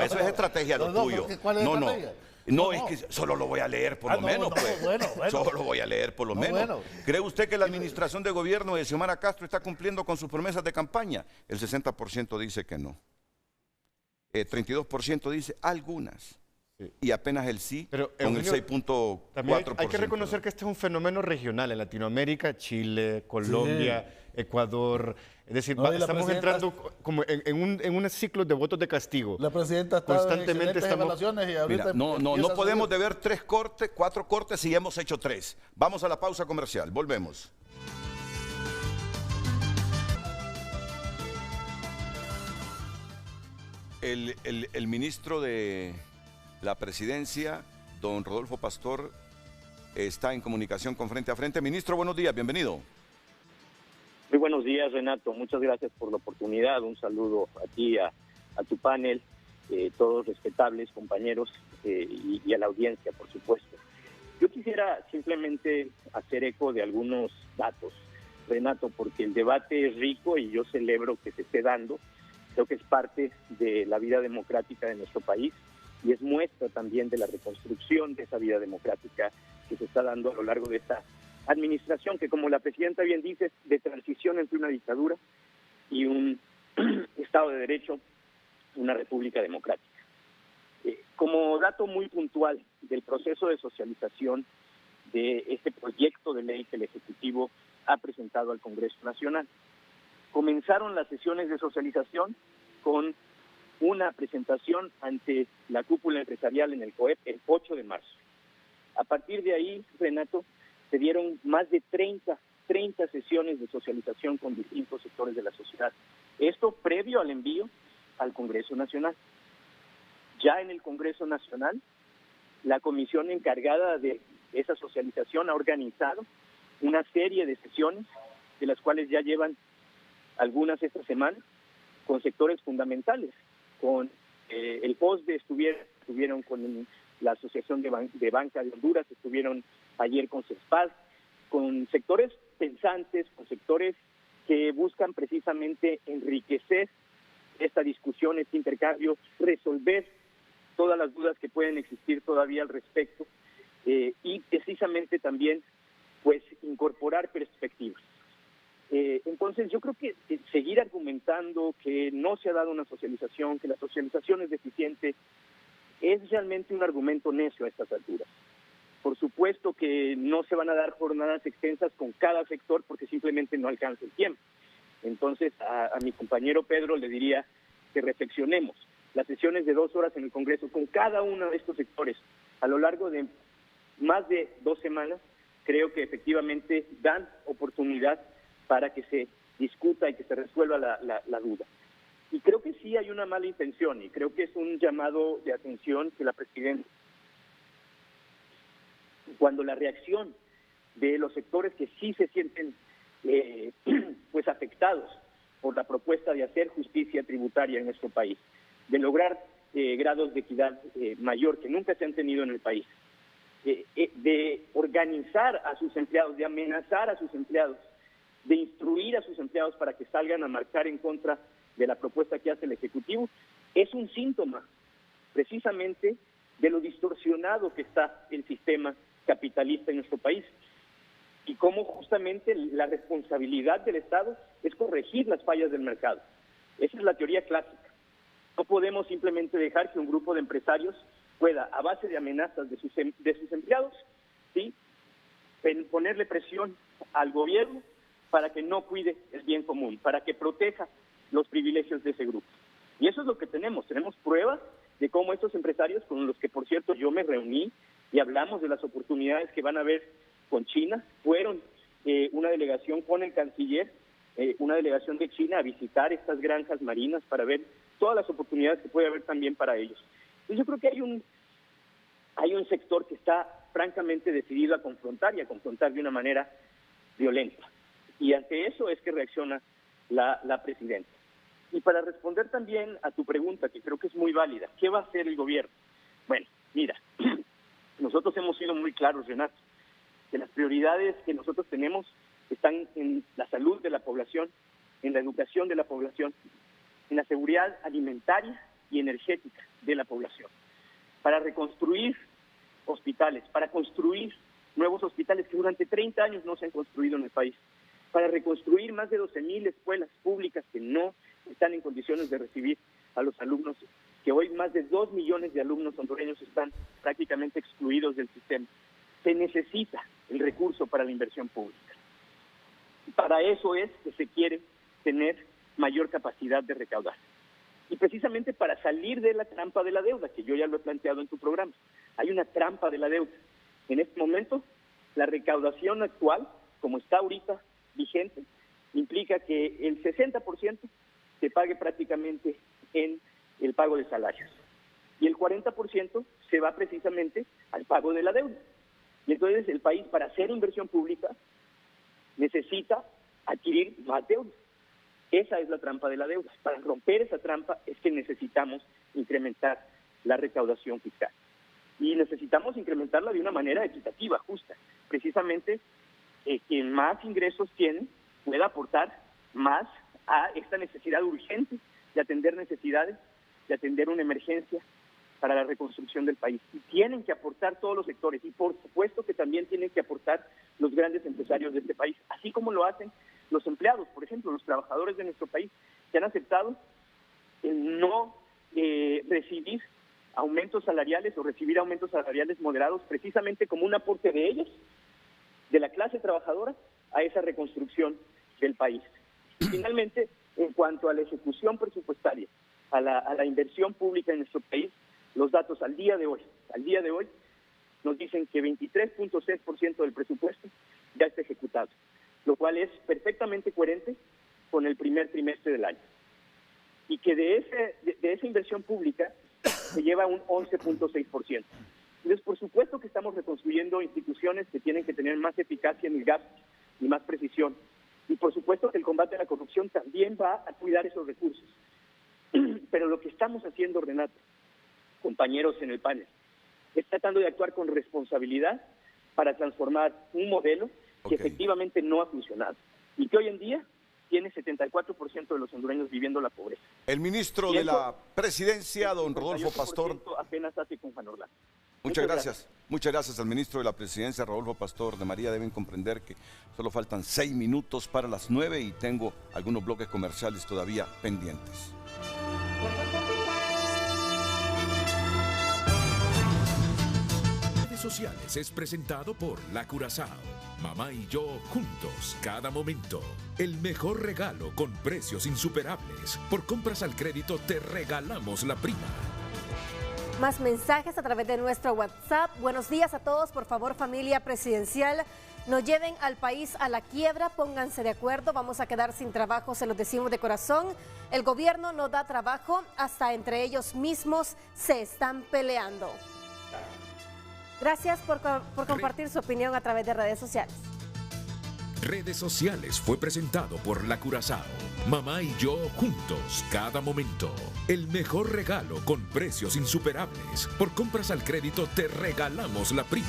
Speaker 2: eso es estrategia lo tuyo.
Speaker 4: ¿Cuál es la estrategia?
Speaker 2: No, es que solo lo voy a leer por lo menos, pues.
Speaker 4: Bueno.
Speaker 2: Solo lo voy a leer por lo menos. ¿Cree usted que la administración de gobierno de Xiomara Castro está cumpliendo con sus promesas de campaña? El 60% dice que no. 32% dice algunas. Sí. Y apenas el sí,
Speaker 13: pero,
Speaker 2: con el 6.4%.
Speaker 13: Hay que reconocer que este es un fenómeno regional en Latinoamérica, Chile, Colombia, Ecuador. Es decir, estamos entrando como en un ciclo de votos de castigo.
Speaker 4: La presidenta está constantemente en evaluaciones y ahorita
Speaker 2: no podemos deber 4 cortes y hemos hecho 3. Vamos a la pausa comercial, volvemos. El ministro de la presidencia, don Rodolfo Pastor, está en comunicación con Frente a Frente. Ministro, buenos días, bienvenido.
Speaker 16: Muy buenos días, Renato. Muchas gracias por la oportunidad. Un saludo a ti, a tu panel, todos respetables compañeros y a la audiencia, por supuesto. Yo quisiera simplemente hacer eco de algunos datos, Renato, porque el debate es rico y yo celebro que se esté dando. Creo que es parte de la vida democrática de nuestro país y es muestra también de la reconstrucción de esa vida democrática que se está dando a lo largo de esta administración, que como la presidenta bien dice, es de transición entre una dictadura y un Estado de Derecho, una república democrática. Como dato muy puntual del proceso de socialización de este proyecto de ley que el Ejecutivo ha presentado al Congreso Nacional, comenzaron las sesiones de socialización con una presentación ante la cúpula empresarial en el COEP el 8 de marzo. A partir de ahí, Renato, se dieron más de 30 sesiones de socialización con distintos sectores de la sociedad. Esto previo al envío al Congreso Nacional. Ya en el Congreso Nacional, la comisión encargada de esa socialización ha organizado una serie de sesiones, de las cuales ya llevan algunas esta semana, con sectores fundamentales. Con el POSDE estuvieron con la Asociación de Banca de Honduras, estuvieron ayer con CESPAD, con sectores pensantes, con sectores que buscan precisamente enriquecer esta discusión, este intercambio, resolver todas las dudas que pueden existir todavía al respecto y precisamente también pues incorporar perspectivas. Entonces yo creo que seguir argumentando que no se ha dado una socialización, que la socialización es deficiente, es realmente un argumento necio a estas alturas. Por supuesto que no se van a dar jornadas extensas con cada sector porque simplemente no alcanza el tiempo. Entonces a mi compañero Pedro le diría que reflexionemos. Las sesiones de 2 horas en el Congreso con cada uno de estos sectores a lo largo de más de 2 semanas, creo que efectivamente dan oportunidad para que se discuta y que se resuelva la duda. Y creo que sí hay una mala intención y creo que es un llamado de atención que la presidenta, cuando la reacción de los sectores que sí se sienten pues afectados por la propuesta de hacer justicia tributaria en nuestro país, de lograr grados de equidad mayor que nunca se han tenido en el país, de organizar a sus empleados, de amenazar a sus empleados, de instruir a sus empleados para que salgan a marchar en contra de la propuesta que hace el Ejecutivo, es un síntoma precisamente de lo distorsionado que está el sistema capitalista en nuestro país y cómo justamente la responsabilidad del Estado es corregir las fallas del mercado. Esa es la teoría clásica. No podemos simplemente dejar que un grupo de empresarios pueda, a base de amenazas de sus empleados, ¿sí?, ponerle presión al gobierno para que no cuide el bien común, para que proteja los privilegios de ese grupo. Y eso es lo que tenemos pruebas de cómo estos empresarios, con los que por cierto yo me reuní y hablamos de las oportunidades que van a haber con China, fueron una delegación con el canciller, una delegación de China a visitar estas granjas marinas para ver todas las oportunidades que puede haber también para ellos. Entonces yo creo que hay un sector que está francamente decidido a confrontar y a confrontar de una manera violenta. Y ante eso es que reacciona la presidenta. Y para responder también a tu pregunta, que creo que es muy válida, ¿qué va a hacer el gobierno? Bueno, mira, nosotros hemos sido muy claros, Renato, que las prioridades que nosotros tenemos están en la salud de la población, en la educación de la población, en la seguridad alimentaria y energética de la población, para reconstruir hospitales, para construir nuevos hospitales que durante 30 años no se han construido en el país, para reconstruir más de 12,000 escuelas públicas que no están en condiciones de recibir a los alumnos, que hoy más de 2 millones de alumnos hondureños están prácticamente excluidos del sistema. Se necesita el recurso para la inversión pública. Para eso es que se quiere tener mayor capacidad de recaudar. Y precisamente para salir de la trampa de la deuda, que yo ya lo he planteado en tu programa. Hay una trampa de la deuda. En este momento, la recaudación actual, como está ahorita vigente, implica que el 60% se pague prácticamente en el pago de salarios. Y el 40% se va precisamente al pago de la deuda. Y entonces el país, para hacer inversión pública, necesita adquirir más deuda. Esa es la trampa de la deuda. Para romper esa trampa es que necesitamos incrementar la recaudación fiscal. Y necesitamos incrementarla de una manera equitativa, justa. Precisamente, quien más ingresos tiene pueda aportar más a esta necesidad urgente de atender necesidades, de atender una emergencia para la reconstrucción del país. Y tienen que aportar todos los sectores, y por supuesto que también tienen que aportar los grandes empresarios de este país, así como lo hacen los empleados, por ejemplo, los trabajadores de nuestro país, que han aceptado el no recibir aumentos salariales o recibir aumentos salariales moderados, precisamente como un aporte de ellos, de la clase trabajadora, a esa reconstrucción del país. Y finalmente, en cuanto a la ejecución presupuestaria, a la inversión pública en nuestro país, los datos al día de hoy nos dicen que 23.6% del presupuesto ya está ejecutado, lo cual es perfectamente coherente con el primer trimestre del año. Y que de esa inversión pública se lleva un 11.6%. Entonces, por supuesto que estamos reconstruyendo instituciones que tienen que tener más eficacia en el gasto y más precisión. Y por supuesto que el combate a la corrupción también va a cuidar esos recursos. Pero lo que estamos haciendo, Renato, compañeros en el panel, es tratando de actuar con responsabilidad para transformar un modelo que efectivamente no ha funcionado y que hoy en día tiene 74% de los hondureños viviendo la pobreza.
Speaker 2: El ministro de la Presidencia, don Rodolfo Pastor.
Speaker 16: Apenas hace con Juan Orlando.
Speaker 2: Muchas gracias. Muchas gracias al ministro de la Presidencia, Rodolfo Pastor de María. Deben comprender que solo faltan 6 minutos para las 9 y tengo algunos bloques comerciales todavía pendientes.
Speaker 1: Redes sociales es presentado por La Curazao. Mamá y yo juntos cada momento. El mejor regalo con precios insuperables. Por compras al crédito te regalamos la prima.
Speaker 3: Más mensajes a través de nuestro WhatsApp. Buenos días a todos, por favor, familia presidencial. No lleven al país a la quiebra, pónganse de acuerdo, vamos a quedar sin trabajo, se los decimos de corazón. El gobierno no da trabajo, hasta entre ellos mismos se están peleando. Gracias por compartir su opinión a través de redes sociales.
Speaker 1: Redes sociales fue presentado por La Curazao. Mamá y yo juntos cada momento. El mejor regalo con precios insuperables. Por compras al crédito te regalamos la prima.